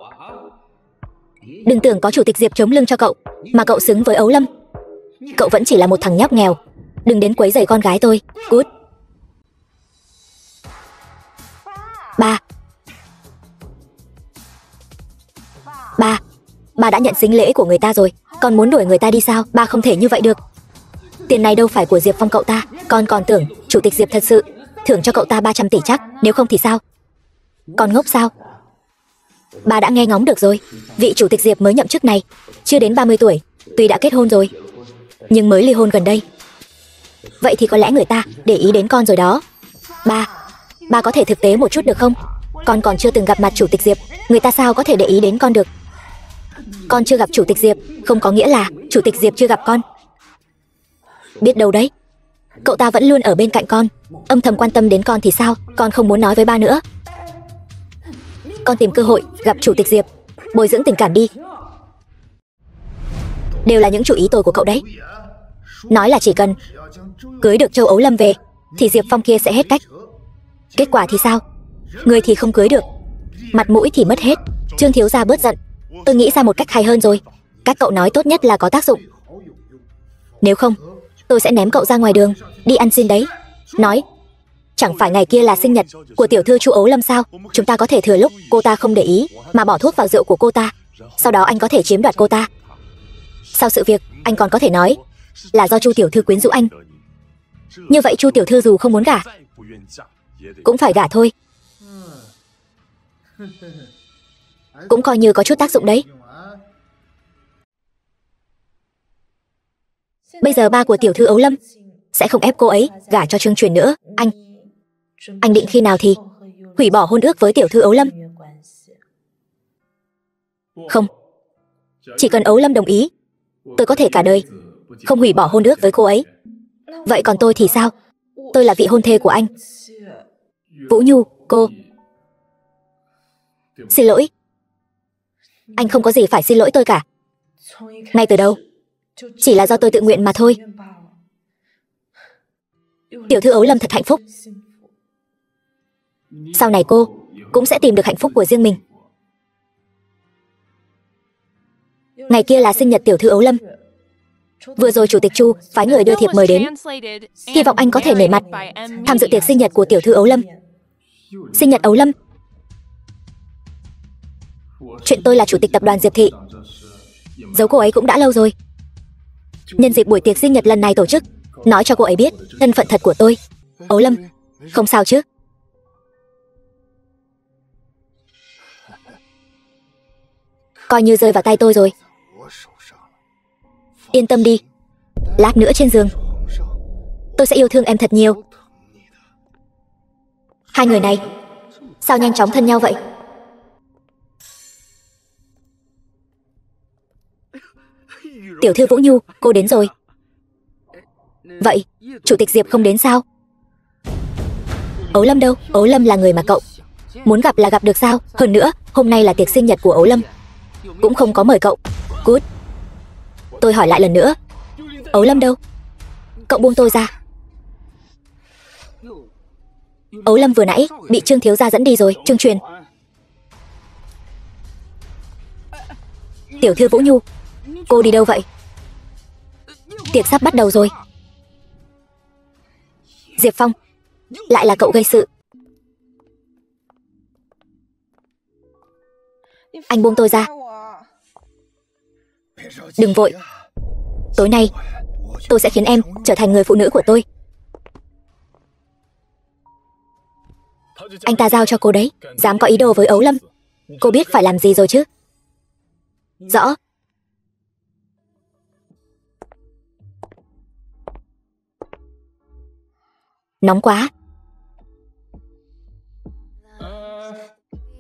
Đừng tưởng có Chủ tịch Diệp chống lưng cho cậu mà cậu xứng với Ấu Lâm. Cậu vẫn chỉ là một thằng nhóc nghèo. Đừng đến quấy rầy con gái tôi. Cút. Ba đã nhận sính lễ của người ta rồi, còn muốn đuổi người ta đi sao? Ba không thể như vậy được. Tiền này đâu phải của Diệp Phong cậu ta. Con còn tưởng Chủ tịch Diệp thật sự thưởng cho cậu ta 300 tỷ chắc. Nếu không thì sao? Con ngốc sao? Ba đã nghe ngóng được rồi. Vị Chủ tịch Diệp mới nhậm chức này chưa đến 30 tuổi, tuy đã kết hôn rồi, nhưng mới ly hôn gần đây. Vậy thì có lẽ người ta để ý đến con rồi đó. Ba có thể thực tế một chút được không? Con còn chưa từng gặp mặt Chủ tịch Diệp, người ta sao có thể để ý đến con được? Con chưa gặp Chủ tịch Diệp không có nghĩa là Chủ tịch Diệp chưa gặp con. Biết đâu đấy, cậu ta vẫn luôn ở bên cạnh con, âm thầm quan tâm đến con thì sao? Con không muốn nói với ba nữa. Con tìm cơ hội gặp Chủ tịch Diệp, bồi dưỡng tình cảm đi. Đều là những chủ ý tồi của cậu đấy. Nói là chỉ cần cưới được Châu Ấu Lâm về thì Diệp Phong kia sẽ hết cách. Kết quả thì sao? Người thì không cưới được, mặt mũi thì mất hết. Trương thiếu gia bớt giận, tôi nghĩ ra một cách hay hơn rồi. Các cậu nói tốt nhất là có tác dụng. Nếu không, tôi sẽ ném cậu ra ngoài đường, đi ăn xin đấy. Nói, chẳng phải ngày kia là sinh nhật của tiểu thư Chu Ấu Lâm sao? Chúng ta có thể thừa lúc cô ta không để ý mà bỏ thuốc vào rượu của cô ta. Sau đó anh có thể chiếm đoạt cô ta. Sau sự việc, anh còn có thể nói là do Chu tiểu thư quyến rũ anh. Như vậy Chu tiểu thư dù không muốn gả cũng phải gả thôi. Cũng coi như có chút tác dụng đấy. Bây giờ ba của tiểu thư Ấu Lâm sẽ không ép cô ấy gả cho Trương Truyền nữa. Anh định khi nào thì hủy bỏ hôn ước với tiểu thư Ấu Lâm? Không. Chỉ cần Ấu Lâm đồng ý, tôi có thể cả đời không hủy bỏ hôn ước với cô ấy. Vậy còn tôi thì sao? Tôi là vị hôn thê của anh. Vũ Nhu, cô... Xin lỗi. Anh không có gì phải xin lỗi tôi cả. Ngay từ đầu, chỉ là do tôi tự nguyện mà thôi. Tiểu thư Ấu Lâm thật hạnh phúc. Sau này cô cũng sẽ tìm được hạnh phúc của riêng mình. Ngày kia là sinh nhật tiểu thư Ấu Lâm. Vừa rồi chủ tịch Chu phái người đưa thiệp mời đến. Hy vọng anh có thể nể mặt tham dự tiệc sinh nhật của tiểu thư Ấu Lâm. Sinh nhật Ấu Lâm? Chuyện tôi là chủ tịch tập đoàn Diệp Thị, giấu cô ấy cũng đã lâu rồi. Nhân dịp buổi tiệc sinh nhật lần này tổ chức, nói cho cô ấy biết thân phận thật của tôi. Ấu Lâm, không sao chứ? Coi như rơi vào tay tôi rồi. Yên tâm đi, lát nữa trên giường tôi sẽ yêu thương em thật nhiều. Hai người này sao nhanh chóng thân nhau vậy? Tiểu thư Vũ Nhu, cô đến rồi. Vậy chủ tịch Diệp không đến sao? Ấu Lâm đâu? Ấu Lâm là người mà cậu muốn gặp là gặp được sao? Hơn nữa, hôm nay là tiệc sinh nhật của Ấu Lâm, cũng không có mời cậu. Cút. Tôi hỏi lại lần nữa, Ấu Lâm đâu? Cậu buông tôi ra. Ấu Lâm vừa nãy bị Trương thiếu gia dẫn đi rồi. Trương Truyền. Tiểu thư Vũ Nhu, cô đi đâu vậy? Tiệc sắp bắt đầu rồi. Diệp Phong, lại là cậu gây sự. Anh buông tôi ra. Đừng vội. Tối nay tôi sẽ khiến em trở thành người phụ nữ của tôi. Anh ta giao cho cô đấy. Dám có ý đồ với Ấu Lâm, cô biết phải làm gì rồi chứ? Rõ. Nóng quá.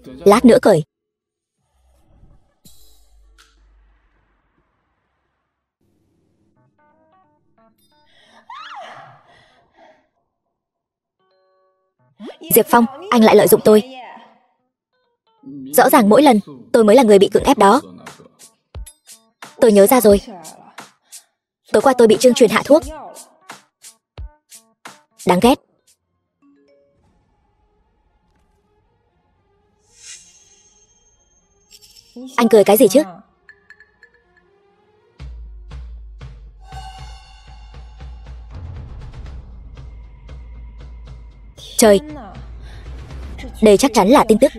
Lát nữa cởi. Diệp Phong, anh lại lợi dụng tôi. Rõ ràng mỗi lần tôi mới là người bị cưỡng ép đó. Tôi nhớ ra rồi. Tối qua tôi bị Trương Truyền hạ thuốc. Đáng ghét. Anh cười cái gì chứ? Trời, đây chắc chắn là tin tức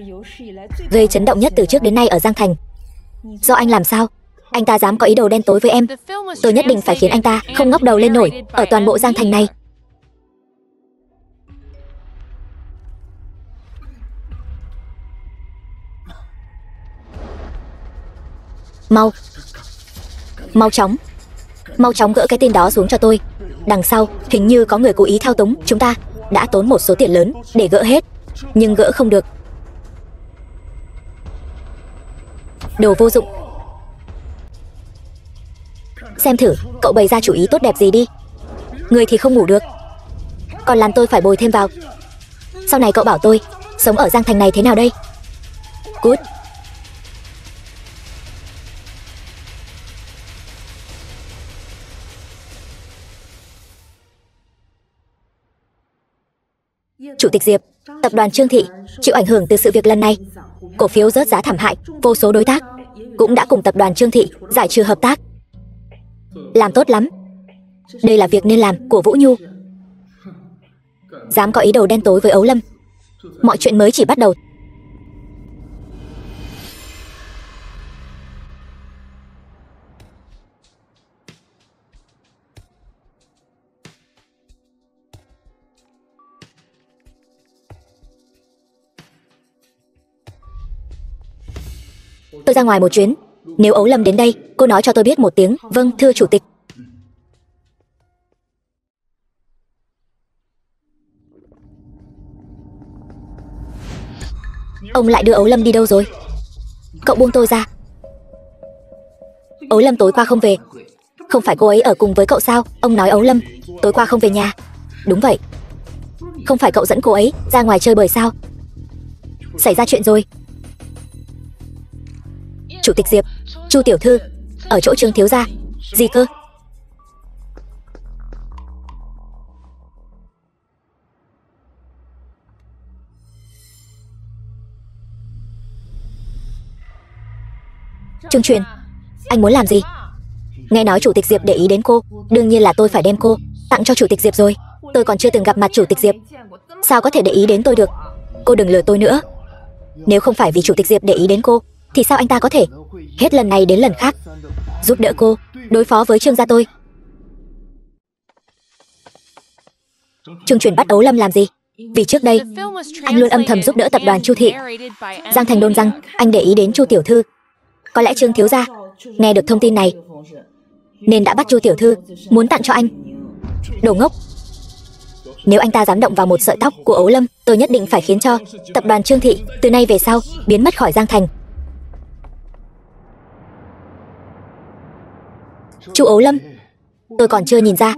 gây chấn động nhất từ trước đến nay ở Giang Thành. Do anh làm sao? Anh ta dám có ý đồ đen tối với em. Tôi nhất định phải khiến anh ta không ngóc đầu lên nổi ở toàn bộ Giang Thành này. Mau, mau chóng gỡ cái tên đó xuống cho tôi. Đằng sau hình như có người cố ý thao túng chúng ta. Đã tốn một số tiền lớn để gỡ hết, nhưng gỡ không được. Đồ vô dụng. Xem thử cậu bày ra chủ ý tốt đẹp gì đi. Người thì không ngủ được, còn làm tôi phải bồi thêm vào. Sau này cậu bảo tôi sống ở Giang Thành này thế nào đây? Cút. Chủ tịch Diệp, tập đoàn Trương Thị chịu ảnh hưởng từ sự việc lần này. Cổ phiếu rớt giá thảm hại, vô số đối tác cũng đã cùng tập đoàn Trương Thị giải trừ hợp tác. Làm tốt lắm. Đây là việc nên làm của Vũ Nhu. Dám có ý đồ đen tối với Ấu Lâm, mọi chuyện mới chỉ bắt đầu. tôi ra ngoài một chuyến. Nếu Ấu Lâm đến đây, cô nói cho tôi biết một tiếng. Vâng, thưa chủ tịch. Ông lại đưa Ấu Lâm đi đâu rồi? Cậu buông tôi ra. Ấu Lâm tối qua không về. Không phải cô ấy ở cùng với cậu sao? Ông nói Ấu Lâm tối qua không về nhà. Đúng vậy. Không phải cậu dẫn cô ấy ra ngoài chơi bời sao? Xảy ra chuyện rồi. Chủ tịch Diệp, Chu tiểu thư ở chỗ Trương thiếu gia. Gì cơ? Trương Truyền, anh muốn làm gì? Nghe nói chủ tịch Diệp để ý đến cô, đương nhiên là tôi phải đem cô tặng cho chủ tịch Diệp rồi. Tôi còn chưa từng gặp mặt chủ tịch Diệp, sao có thể để ý đến tôi được? Cô đừng lừa tôi nữa. Nếu không phải vì chủ tịch Diệp để ý đến cô, thì sao anh ta có thể hết lần này đến lần khác giúp đỡ cô đối phó với Trương gia tôi? Trương Truyền bắt Ấu Lâm làm gì? Vì trước đây anh luôn âm thầm giúp đỡ tập đoàn Chu thị. Giang Thành đồn rằng anh để ý đến Chu tiểu thư. Có lẽ Trương thiếu gia nghe được thông tin này nên đã bắt Chu tiểu thư muốn tặng cho anh. Đồ ngốc. Nếu anh ta dám động vào một sợi tóc của Ấu Lâm, tôi nhất định phải khiến cho tập đoàn Trương thị từ nay về sau biến mất khỏi Giang Thành. Chu Ấu Lâm, tôi còn chưa nhìn ra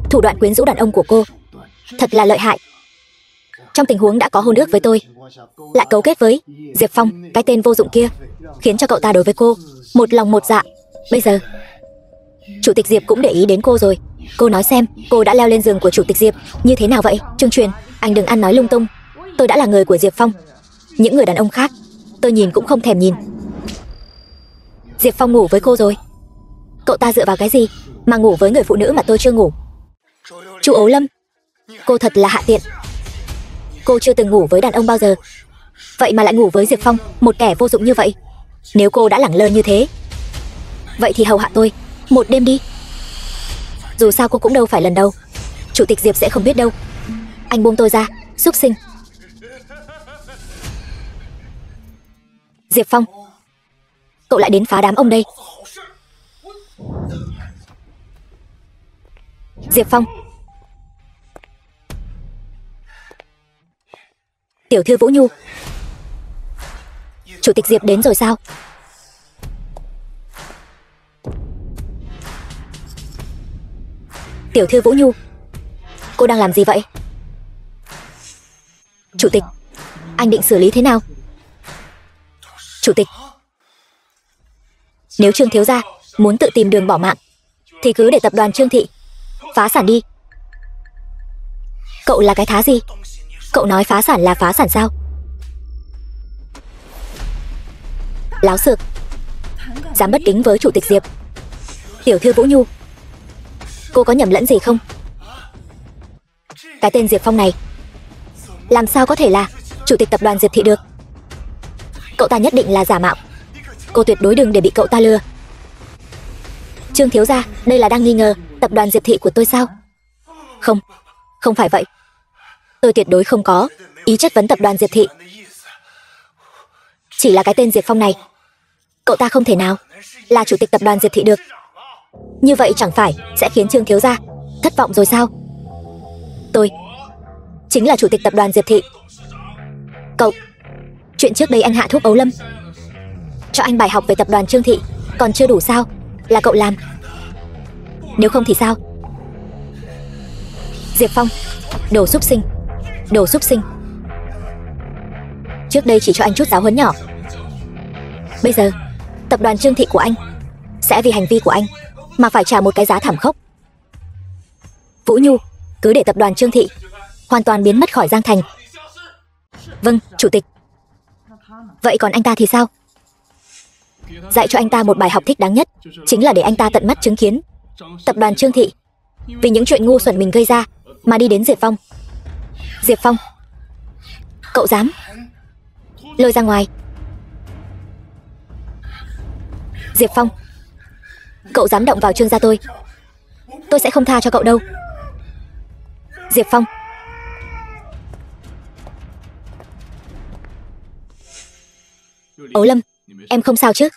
thủ đoạn quyến rũ đàn ông của cô thật là lợi hại. Trong tình huống đã có hôn ước với tôi, lại cấu kết với Diệp Phong, cái tên vô dụng kia, khiến cho cậu ta đối với cô một lòng một dạ. Bây giờ chủ tịch Diệp cũng để ý đến cô rồi. Cô nói xem, cô đã leo lên giường của chủ tịch Diệp như thế nào vậy? Trương Truyền, anh đừng ăn nói lung tung. Tôi đã là người của Diệp Phong. Những người đàn ông khác tôi nhìn cũng không thèm nhìn. Diệp Phong ngủ với cô rồi. Cậu ta dựa vào cái gì mà ngủ với người phụ nữ mà tôi chưa ngủ? Chu Ấu Lâm, cô thật là hạ tiện. Cô chưa từng ngủ với đàn ông bao giờ, vậy mà lại ngủ với Diệp Phong, một kẻ vô dụng như vậy. Nếu cô đã lẳng lơ như thế, vậy thì hầu hạ tôi một đêm đi. Dù sao cô cũng đâu phải lần đầu. Chủ tịch Diệp sẽ không biết đâu. Anh buông tôi ra, xúc sinh. Diệp Phong, cậu lại đến phá đám ông đây. Diệp Phong. Tiểu thư Vũ Nhu, chủ tịch Diệp đến rồi sao? Tiểu thư Vũ Nhu, cô đang làm gì vậy? Chủ tịch, anh định xử lý thế nào? Chủ tịch, nếu Trương thiếu gia muốn tự tìm đường bỏ mạng thì cứ để tập đoàn Trương thị phá sản đi. Cậu là cái thá gì? Cậu nói phá sản là phá sản sao? Láo xược, dám bất kính với chủ tịch Diệp. Tiểu thư Vũ Nhu, cô có nhầm lẫn gì không? Cái tên Diệp Phong này làm sao có thể là chủ tịch tập đoàn Diệp thị được? Cậu ta nhất định là giả mạo. Cô tuyệt đối đừng để bị cậu ta lừa. Trương thiếu gia, đây là đang nghi ngờ tập đoàn Diệp thị của tôi sao? Không, không phải vậy. Tôi tuyệt đối không có ý chất vấn tập đoàn Diệp thị. Chỉ là cái tên Diệp Phong này, cậu ta không thể nào là chủ tịch tập đoàn Diệp thị được. Như vậy chẳng phải sẽ khiến Trương thiếu gia thất vọng rồi sao? Tôi chính là chủ tịch tập đoàn Diệp thị. Cậu, chuyện trước đây anh hạ thuốc Ấu Lâm, cho anh bài học về tập đoàn Trương thị còn chưa đủ sao? Là cậu làm. Nếu không thì sao? Diệp Phong, đồ xúc sinh, đồ xúc sinh. Trước đây chỉ cho anh chút giáo huấn nhỏ, bây giờ tập đoàn Trương thị của anh sẽ vì hành vi của anh mà phải trả một cái giá thảm khốc. Vũ Nhu, cứ để tập đoàn Trương thị hoàn toàn biến mất khỏi Giang Thành. Vâng, chủ tịch. Vậy còn anh ta thì sao? Dạy cho anh ta một bài học thích đáng nhất chính là để anh ta tận mắt chứng kiến tập đoàn Trương thị vì những chuyện ngu xuẩn mình gây ra mà đi đến Diệp Phong. Diệp Phong, cậu dám? Lôi ra ngoài. Diệp Phong, cậu dám động vào Trương gia tôi sẽ không tha cho cậu đâu. Diệp Phong. Ấu Lâm, Em không sao chứ?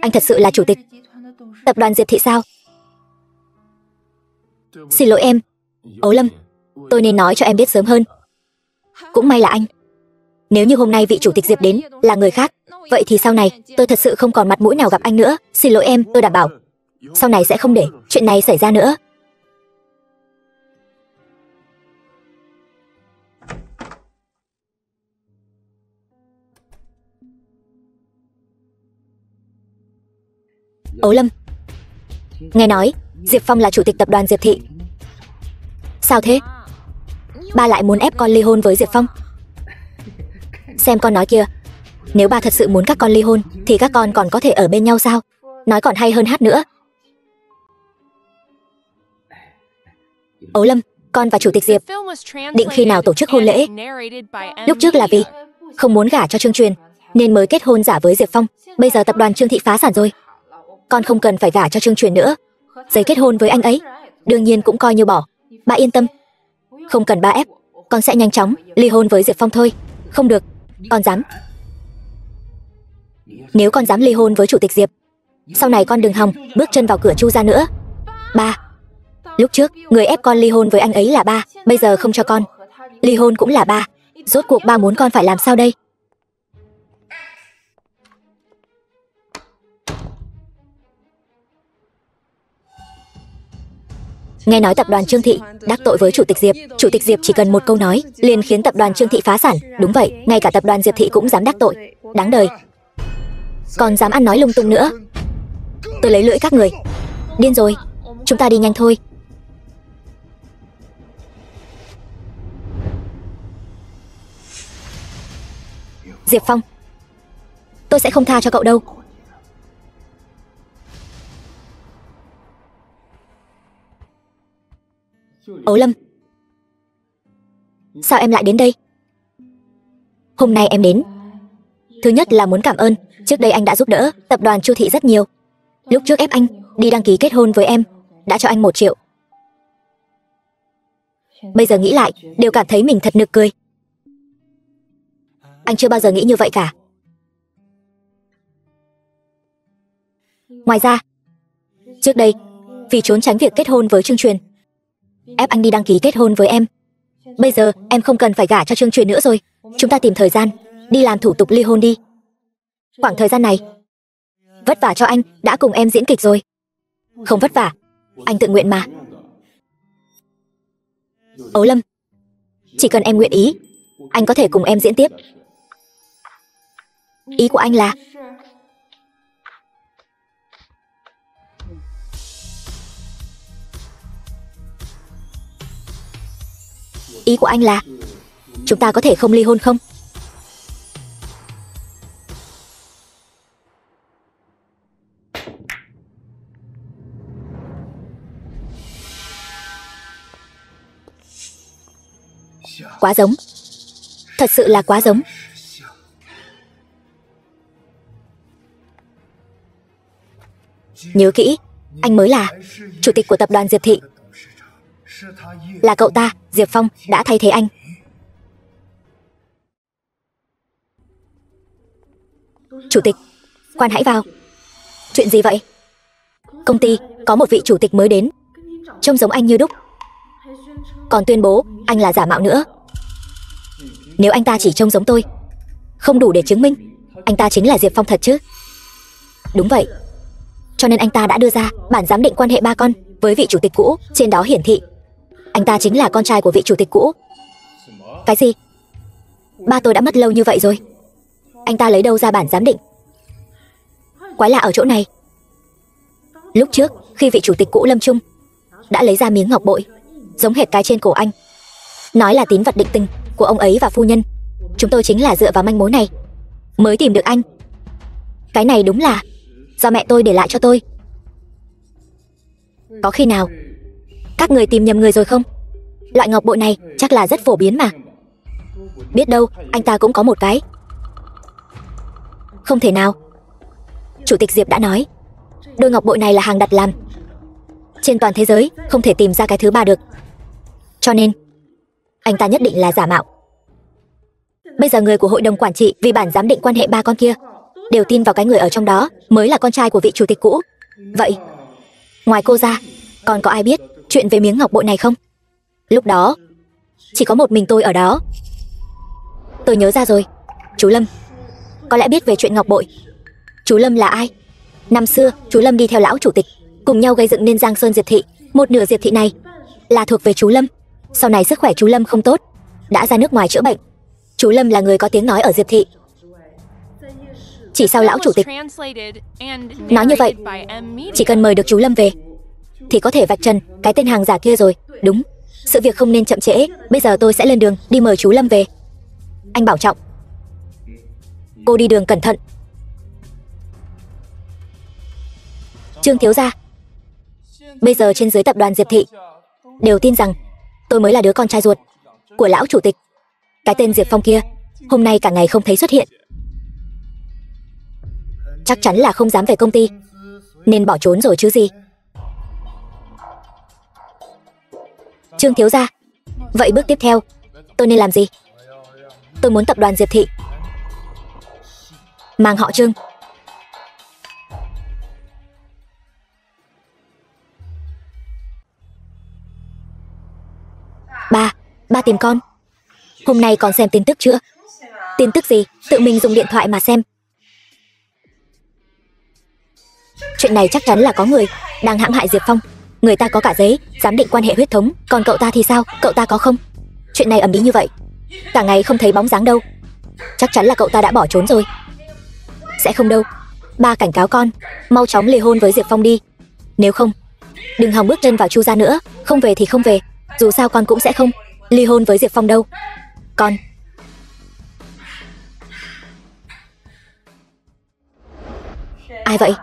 Anh thật sự là chủ tịch tập đoàn Diệp Thị sao? Xin lỗi em, Ấu Lâm, tôi nên nói cho em biết sớm hơn. Cũng may là anh. Nếu như hôm nay vị chủ tịch Diệp đến là người khác, vậy thì sau này tôi thật sự không còn mặt mũi nào gặp anh nữa. Xin lỗi em, tôi đảm bảo sau này sẽ không để chuyện này xảy ra nữa. Ấu Lâm, nghe nói Diệp Phong là chủ tịch tập đoàn Diệp Thị. Sao thế? Ba lại muốn ép con ly hôn với Diệp Phong. Xem con nói kia, nếu ba thật sự muốn các con ly hôn thì các con còn có thể ở bên nhau sao? Nói còn hay hơn hát nữa. Ấu Lâm, con và chủ tịch Diệp định khi nào tổ chức hôn lễ? Lúc trước là vì không muốn gả cho Trương Truyền nên mới kết hôn giả với Diệp Phong. Bây giờ tập đoàn Trương Thị phá sản rồi, con không cần phải gả cho Trương Truyền nữa. Giấy kết hôn với anh ấy đương nhiên cũng coi như bỏ. Ba yên tâm, không cần ba ép, con sẽ nhanh chóng ly hôn với Diệp Phong thôi. Không được, con dám. Nếu con dám ly hôn với chủ tịch Diệp, sau này con đừng hòng bước chân vào cửa Chu gia nữa. Ba, lúc trước người ép con ly hôn với anh ấy là ba, bây giờ không cho con ly hôn cũng là ba. Rốt cuộc ba muốn con phải làm sao đây? Nghe nói tập đoàn Trương Thị đắc tội với chủ tịch Diệp. Chủ tịch Diệp chỉ cần một câu nói liền khiến tập đoàn Trương Thị phá sản. Đúng vậy, ngay cả tập đoàn Diệp Thị cũng dám đắc tội. Đáng đời. Còn dám ăn nói lung tung nữa, tôi lấy lưỡi các người. Điên rồi, chúng ta đi nhanh thôi. Diệp Phong, tôi sẽ không tha cho cậu đâu. Ấu Lâm, sao em lại đến đây? Hôm nay em đến, thứ nhất là muốn cảm ơn. Trước đây anh đã giúp đỡ tập đoàn Chu Thị rất nhiều. Lúc trước ép anh đi đăng ký kết hôn với em, đã cho anh 1 triệu. Bây giờ nghĩ lại, đều cảm thấy mình thật nực cười. Anh chưa bao giờ nghĩ như vậy cả. Ngoài ra, trước đây, vì trốn tránh việc kết hôn với Trương Truyền, ép anh đi đăng ký kết hôn với em. Bây giờ em không cần phải gả cho Trương Truyền nữa rồi. Chúng ta tìm thời gian đi làm thủ tục ly hôn đi. Khoảng thời gian này vất vả cho anh đã cùng em diễn kịch rồi. Không vất vả, anh tự nguyện mà. Ấu Lâm, chỉ cần em nguyện ý, anh có thể cùng em diễn tiếp. Ý của anh là? Ý của anh là chúng ta có thể không ly hôn không? Quá giống, thật sự là quá giống. Nhớ kỹ, anh mới là chủ tịch của tập đoàn Diệp Thị. Là cậu ta, Diệp Phong, đã thay thế anh. Chủ tịch, khoan hãy vào. Chuyện gì vậy? Công ty có một vị chủ tịch mới đến, trông giống anh như đúc, còn tuyên bố anh là giả mạo nữa. Nếu anh ta chỉ trông giống tôi, không đủ để chứng minh anh ta chính là Diệp Phong thật chứ? Đúng vậy, cho nên anh ta đã đưa ra bản giám định quan hệ ba con với vị chủ tịch cũ. Trên đó hiển thị anh ta chính là con trai của vị chủ tịch cũ. Cái gì? Ba tôi đã mất lâu như vậy rồi, anh ta lấy đâu ra bản giám định? Quái lạ ở chỗ này, lúc trước khi vị chủ tịch cũ lâm chung đã lấy ra miếng ngọc bội giống hệt cái trên cổ anh, nói là tín vật định tình của ông ấy và phu nhân. Chúng tôi chính là dựa vào manh mối này mới tìm được anh. Cái này đúng là do mẹ tôi để lại cho tôi. Có khi nào các người tìm nhầm người rồi không? Loại ngọc bội này chắc là rất phổ biến mà. Biết đâu anh ta cũng có một cái. Không thể nào. Chủ tịch Diệp đã nói đôi ngọc bội này là hàng đặt làm, trên toàn thế giới không thể tìm ra cái thứ ba được. Cho nên anh ta nhất định là giả mạo. Bây giờ người của hội đồng quản trị vì bản giám định quan hệ ba con kia đều tin vào cái người ở trong đó mới là con trai của vị chủ tịch cũ. Vậy ngoài cô ra còn có ai biết chuyện về miếng ngọc bội này không? Lúc đó chỉ có một mình tôi ở đó. Tôi nhớ ra rồi, chú Lâm có lẽ biết về chuyện ngọc bội. Chú Lâm là ai? Năm xưa chú Lâm đi theo lão chủ tịch cùng nhau gây dựng nên Giang Sơn Diệp Thị. Một nửa Diệp Thị này là thuộc về chú Lâm. Sau này sức khỏe chú Lâm không tốt, đã ra nước ngoài chữa bệnh. Chú Lâm là người có tiếng nói ở Diệp Thị. Chỉ sau lão chủ tịch nói như vậy, chỉ cần mời được chú Lâm về thì có thể vạch trần cái tên hàng giả kia rồi. Đúng, sự việc không nên chậm trễ. Bây giờ tôi sẽ lên đường đi mời chú Lâm về. Anh bảo trọng. Cô đi đường cẩn thận. Trương thiếu gia, bây giờ trên dưới tập đoàn Diệp Thị đều tin rằng tôi mới là đứa con trai ruột của lão chủ tịch. Cái tên Diệp Phong kia hôm nay cả ngày không thấy xuất hiện, chắc chắn là không dám về công ty nên bỏ trốn rồi chứ gì. Trương thiếu gia, vậy bước tiếp theo tôi nên làm gì? Tôi muốn tập đoàn Diệp Thị mang họ Trương. Ba tìm con. Hôm nay còn xem tin tức chưa? Tin tức gì? Tự mình dùng điện thoại mà xem. Chuyện này chắc chắn là có người đang hãm hại Diệp Phong. Người ta có cả giấy giám định quan hệ huyết thống, còn cậu ta thì sao? Cậu ta có không? Chuyện này ầm ĩ như vậy, cả ngày không thấy bóng dáng đâu. Chắc chắn là cậu ta đã bỏ trốn rồi. Sẽ không đâu. Ba cảnh cáo con mau chóng ly hôn với Diệp Phong đi. Nếu không, đừng hòng bước chân vào Chu gia nữa. Không về thì không về, dù sao con cũng sẽ không ly hôn với Diệp Phong đâu. Con. Ai vậy?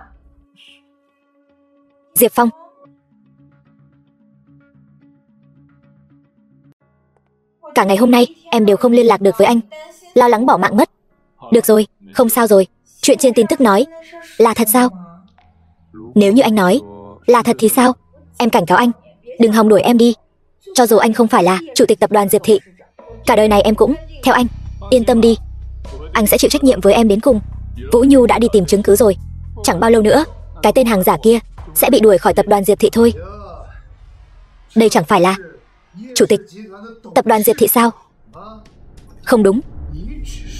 Diệp Phong. Cả ngày hôm nay em đều không liên lạc được với anh, lo lắng bỏ mạng mất. Được rồi, không sao rồi. Chuyện trên tin tức nói là thật sao? Nếu như anh nói là thật thì sao? Em cảnh cáo anh, đừng hòng đuổi em đi. Cho dù anh không phải là chủ tịch tập đoàn Diệp Thị, cả đời này em cũng theo anh. Yên tâm đi, anh sẽ chịu trách nhiệm với em đến cùng. Vũ Nhu đã đi tìm chứng cứ rồi. Chẳng bao lâu nữa, cái tên hàng giả kia sẽ bị đuổi khỏi tập đoàn Diệp Thị thôi. Đây chẳng phải là chủ tịch tập đoàn Diệp Thị sao? Không đúng,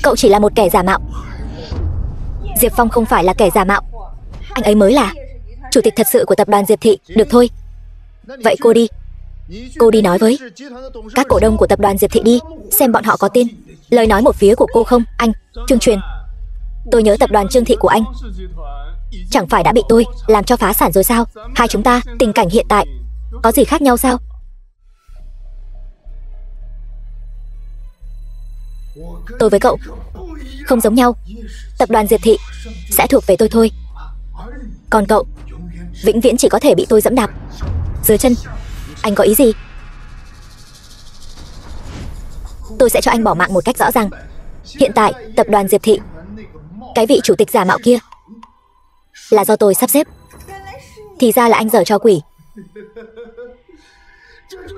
cậu chỉ là một kẻ giả mạo. Diệp Phong không phải là kẻ giả mạo, anh ấy mới là chủ tịch thật sự của tập đoàn Diệp Thị. Được thôi, vậy cô đi nói với các cổ đông của tập đoàn Diệp Thị đi, xem bọn họ có tin lời nói một phía của cô không. Anh Trương Truyền, tôi nhớ tập đoàn Trương Thị của anh chẳng phải đã bị tôi làm cho phá sản rồi sao? Hai chúng ta tình cảnh hiện tại có gì khác nhau sao? Tôi với cậu không giống nhau. Tập đoàn Diệp Thị sẽ thuộc về tôi thôi, còn cậu vĩnh viễn chỉ có thể bị tôi giẫm đạp dưới chân. Anh có ý gì? Tôi sẽ cho anh bỏ mạng một cách rõ ràng. Hiện tại tập đoàn Diệp Thị, cái vị chủ tịch giả mạo kia là do tôi sắp xếp. Thì ra là anh giở trò quỷ.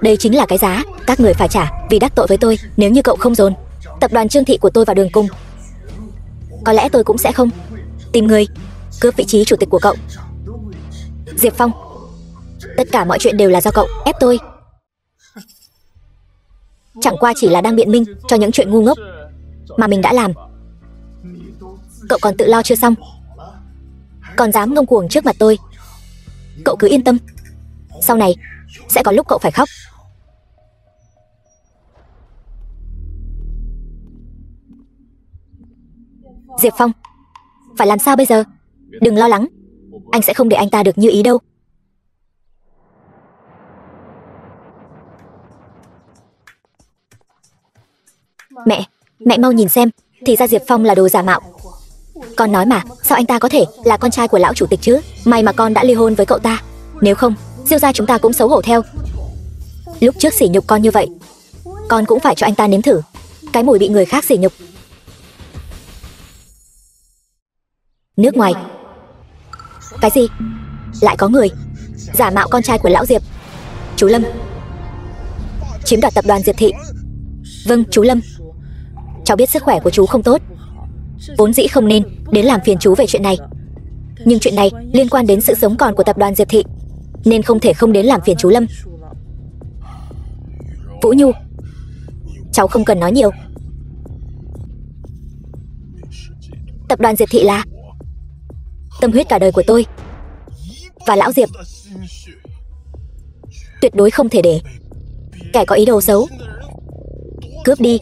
Đây chính là cái giá các người phải trả vì đắc tội với tôi. Nếu như cậu không dồn tập đoàn Trương Thị của tôi vào đường cùng, có lẽ tôi cũng sẽ không tìm người cướp vị trí chủ tịch của cậu. Diệp Phong, tất cả mọi chuyện đều là do cậu ép tôi. Chẳng qua chỉ là đang biện minh cho những chuyện ngu ngốc mà mình đã làm. Cậu còn tự lo chưa xong, còn dám ngông cuồng trước mặt tôi. Cậu cứ yên tâm, sau này sẽ có lúc cậu phải khóc. Diệp Phong, phải làm sao bây giờ? Đừng lo lắng, anh sẽ không để anh ta được như ý đâu. Mẹ mau nhìn xem, thì ra Diệp Phong là đồ giả mạo. Con nói mà, sao anh ta có thể là con trai của lão chủ tịch chứ? May mà con đã ly hôn với cậu ta, nếu không Diêu gia chúng ta cũng xấu hổ theo. Lúc trước sỉ nhục con như vậy, con cũng phải cho anh ta nếm thử cái mùi bị người khác sỉ nhục. Nước ngoài. Cái gì? Lại có người giả mạo con trai của lão Diệp. Chú Lâm chiếm đoạt tập đoàn Diệp Thị. Vâng, chú Lâm. Cháu biết sức khỏe của chú không tốt, vốn dĩ không nên đến làm phiền chú về chuyện này. Nhưng chuyện này liên quan đến sự sống còn của tập đoàn Diệp Thị, nên không thể không đến làm phiền chú Lâm. Vũ Nhu, cháu không cần nói nhiều. Tập đoàn Diệp Thị là tâm huyết cả đời của tôi và lão Diệp. Tuyệt đối không thể để kẻ có ý đồ xấu cướp đi.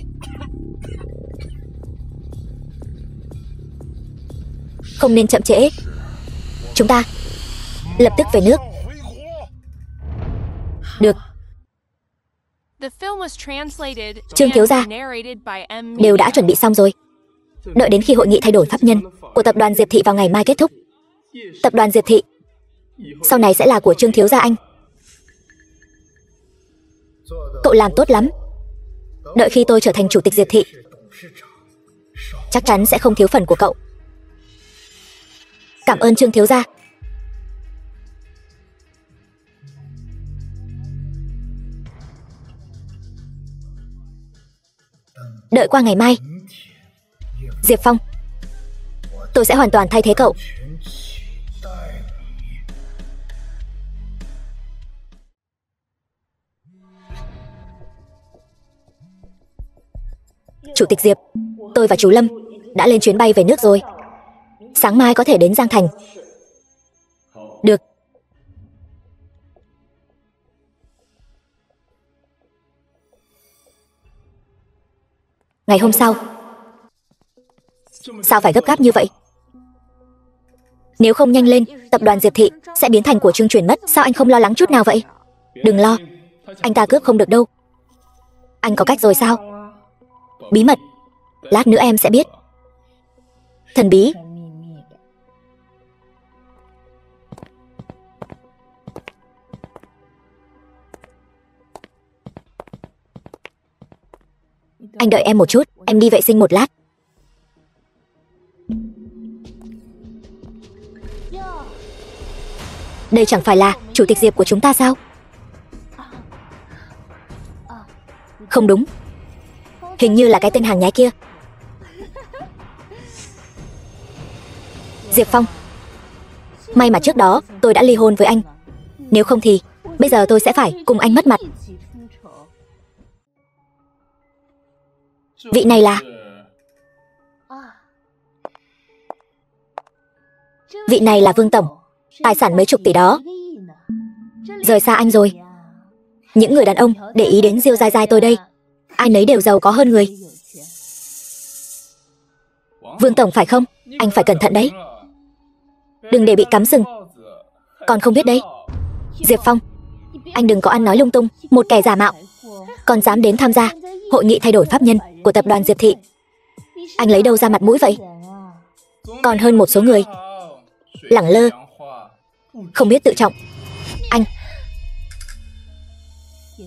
Không nên chậm trễ. Chúng ta lập tức về nước. Được. Trương thiếu gia đều đã chuẩn bị xong rồi. Đợi đến khi hội nghị thay đổi pháp nhân của tập đoàn Diệp Thị vào ngày mai kết thúc, tập đoàn Diệp Thị sau này sẽ là của Trương thiếu gia anh. Cậu làm tốt lắm. Đợi khi tôi trở thành chủ tịch Diệp Thị, chắc chắn sẽ không thiếu phần của cậu. Cảm ơn Trương thiếu gia. Đợi qua ngày mai, Diệp Phong, tôi sẽ hoàn toàn thay thế cậu. Chủ tịch Diệp, tôi và chú Lâm đã lên chuyến bay về nước rồi. Sáng mai có thể đến Giang Thành. Được. Ngày hôm sau. Sao phải gấp gáp như vậy? Nếu không nhanh lên, tập đoàn Diệp Thị sẽ biến thành của Trương Truyền mất. Sao anh không lo lắng chút nào vậy? Đừng lo, anh ta cướp không được đâu. Anh có cách rồi sao? Bí mật, lát nữa em sẽ biết. Thần bí. Anh đợi em một chút, em đi vệ sinh một lát. Đây chẳng phải là chủ tịch Diệp của chúng ta sao? Không đúng, hình như là cái tên hàng nhái kia. Diệp Phong, may mà trước đó tôi đã ly hôn với anh. Nếu không thì bây giờ tôi sẽ phải cùng anh mất mặt. Vị này là... Vị này là Vương Tổng, tài sản mấy chục tỷ đó. Rời xa anh rồi. Những người đàn ông để ý đến Diêu Dai Dai tôi đây, ai nấy đều giàu có hơn người. Vương Tổng phải không? Anh phải cẩn thận đấy, đừng để bị cắm sừng. Còn không biết đấy. Diệp Phong, anh đừng có ăn nói lung tung. Một kẻ giả mạo còn dám đến tham gia hội nghị thay đổi pháp nhân của tập đoàn Diệp Thị, anh lấy đâu ra mặt mũi vậy? Còn hơn một số người lẳng lơ, không biết tự trọng. Anh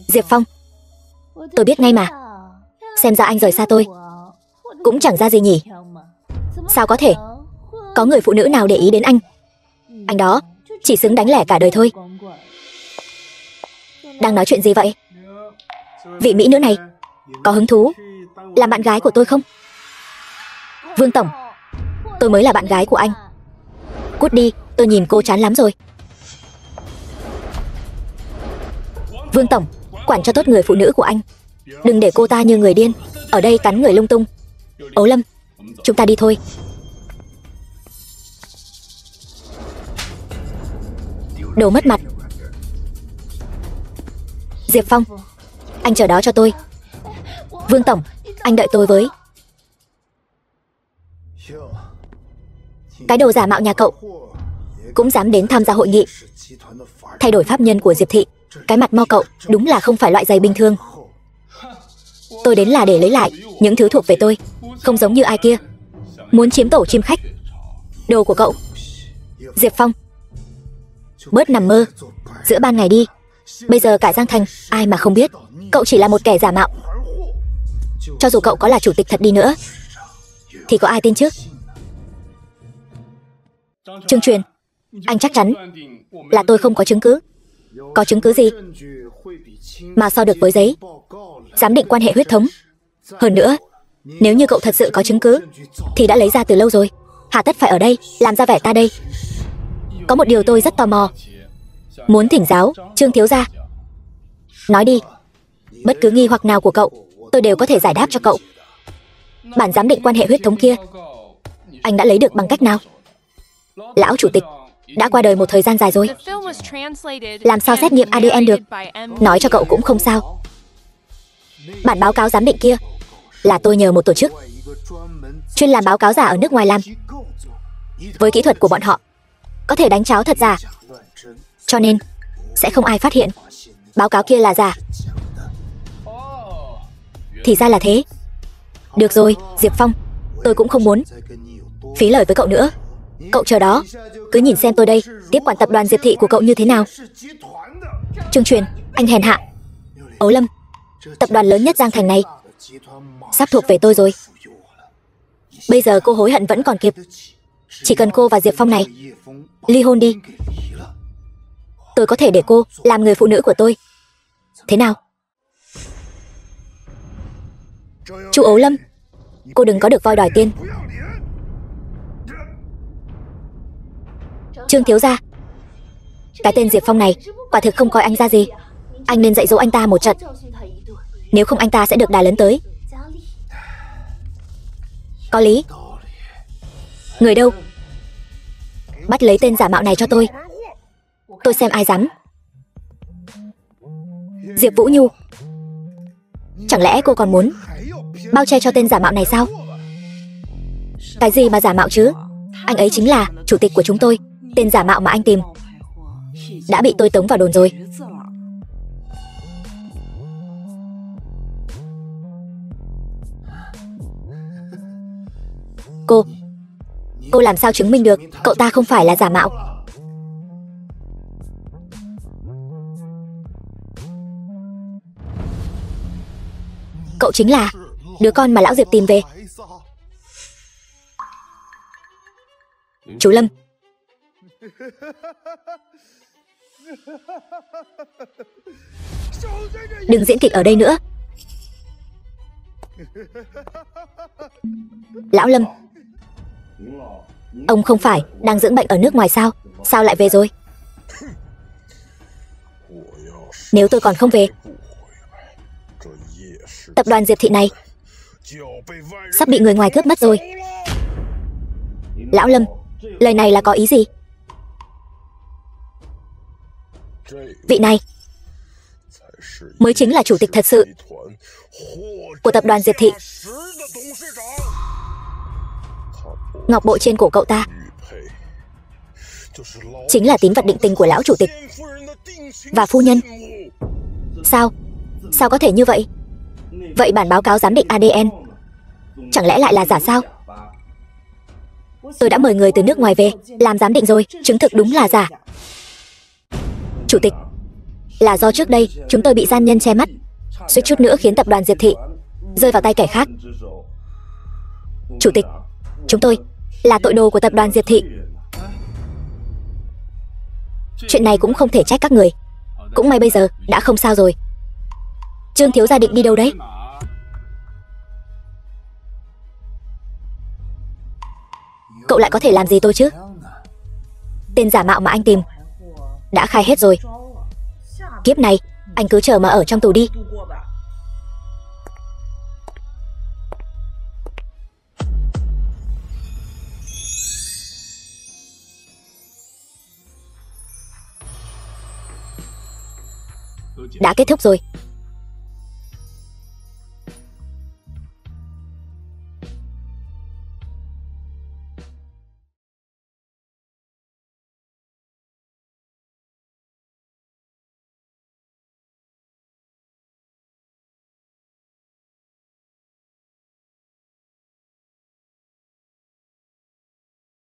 Diệp Phong, tôi biết ngay mà. Xem ra anh rời xa tôi cũng chẳng ra gì nhỉ. Sao có thể có người phụ nữ nào để ý đến anh? Anh đó chỉ xứng đánh lẻ cả đời thôi. Đang nói chuyện gì vậy? Vị mỹ nữ này có hứng thú làm bạn gái của tôi không? Vương Tổng, tôi mới là bạn gái của anh. Cút đi, tôi nhìn cô chán lắm rồi. Vương Tổng, quản cho tốt người phụ nữ của anh, đừng để cô ta như người điên ở đây cắn người lung tung. Ấu Lâm, chúng ta đi thôi. Đồ mất mặt. Diệp Phong, anh chờ đó cho tôi. Vương Tổng, anh đợi tôi với. Cái đồ giả mạo nhà cậu cũng dám đến tham gia hội nghị thay đổi pháp nhân của Diệp Thị. Cái mặt mo cậu đúng là không phải loại giày bình thường. Tôi đến là để lấy lại những thứ thuộc về tôi, không giống như ai kia muốn chiếm tổ chim khách. Đồ của cậu. Diệp Phong, bớt nằm mơ giữa ban ngày đi. Bây giờ cả Giang Thành ai mà không biết cậu chỉ là một kẻ giả mạo. Cho dù cậu có là chủ tịch thật đi nữa thì có ai tin chứ? Trương Truyền, anh chắc chắn là tôi không có chứng cứ. Có chứng cứ gì mà so được với giấy giám định quan hệ huyết thống? Hơn nữa, Nếu như cậu thật sự có chứng cứ thì đã lấy ra từ lâu rồi. Hà tất phải ở đây làm ra vẻ ta đây. Có một điều tôi rất tò mò, muốn thỉnh giáo Trương thiếu gia. Nói đi, bất cứ nghi hoặc nào của cậu tôi đều có thể giải đáp cho cậu. Bản giám định quan hệ huyết thống kia anh đã lấy được bằng cách nào? Lão chủ tịch đã qua đời một thời gian dài rồi, làm sao xét nghiệm ADN được? Nói cho cậu cũng không sao. Bản báo cáo giám định kia là tôi nhờ một tổ chức chuyên làm báo cáo giả ở nước ngoài làm. Với kỹ thuật của bọn họ có thể đánh cháo thật giả, cho nên sẽ không ai phát hiện báo cáo kia là giả. Thì ra là thế. Được rồi, Diệp Phong, tôi cũng không muốn phí lời với cậu nữa. Cậu chờ đó, cứ nhìn xem tôi đây tiếp quản tập đoàn Diệp Thị của cậu như thế nào. Trương Truyền, anh hèn hạ. Ấu Lâm, tập đoàn lớn nhất Giang Thành này sắp thuộc về tôi rồi. Bây giờ cô hối hận vẫn còn kịp. Chỉ cần cô và Diệp Phong này ly hôn đi, tôi có thể để cô làm người phụ nữ của tôi. Thế nào? Chú Ấu Lâm, cô đừng có được voi đòi tiên. Trương thiếu gia, cái tên Diệp Phong này quả thực không coi anh ra gì. Anh nên dạy dỗ anh ta một trận, nếu không anh ta sẽ được đà lớn tới. Có lý. Người đâu? Bắt lấy tên giả mạo này cho tôi. Tôi xem ai dám. Diệp Vũ Nhu, chẳng lẽ cô còn muốn bao che cho tên giả mạo này sao? Cái gì mà giả mạo chứ? Anh ấy chính là chủ tịch của chúng tôi. Tên giả mạo mà anh tìm đã bị tôi tống vào đồn rồi. Cô làm sao chứng minh được cậu ta không phải là giả mạo? Cậu chính là đứa con mà lão Diệp tìm về. Chú Lâm, đừng diễn kịch ở đây nữa. Lão Lâm, ông không phải đang dưỡng bệnh ở nước ngoài sao? Sao lại về rồi? Nếu tôi còn không về, tập đoàn Diệp Thị này sắp bị người ngoài cướp mất rồi. Lão Lâm, lời này là có ý gì? Vị này mới chính là chủ tịch thật sự của tập đoàn Diệp Thị. Ngọc bội trên cổ cậu ta chính là tín vật định tình của lão chủ tịch và phu nhân. Sao có thể như vậy? Vậy bản báo cáo giám định ADN chẳng lẽ lại là giả sao? Tôi đã mời người từ nước ngoài về làm giám định rồi, chứng thực đúng là giả. Chủ tịch, là do trước đây chúng tôi bị gian nhân che mắt, suýt chút nữa khiến tập đoàn Diệp Thị rơi vào tay kẻ khác. Chủ tịch, chúng tôi là tội đồ của tập đoàn Diệp Thị. Chuyện này cũng không thể trách các người. Cũng may bây giờ đã không sao rồi. Trương thiếu gia định đi đâu đấy? Cậu lại có thể làm gì tôi chứ? Tên giả mạo mà anh tìm đã khai hết rồi. Kiếp này anh cứ chờ mà ở trong tù đi. Đã kết thúc rồi.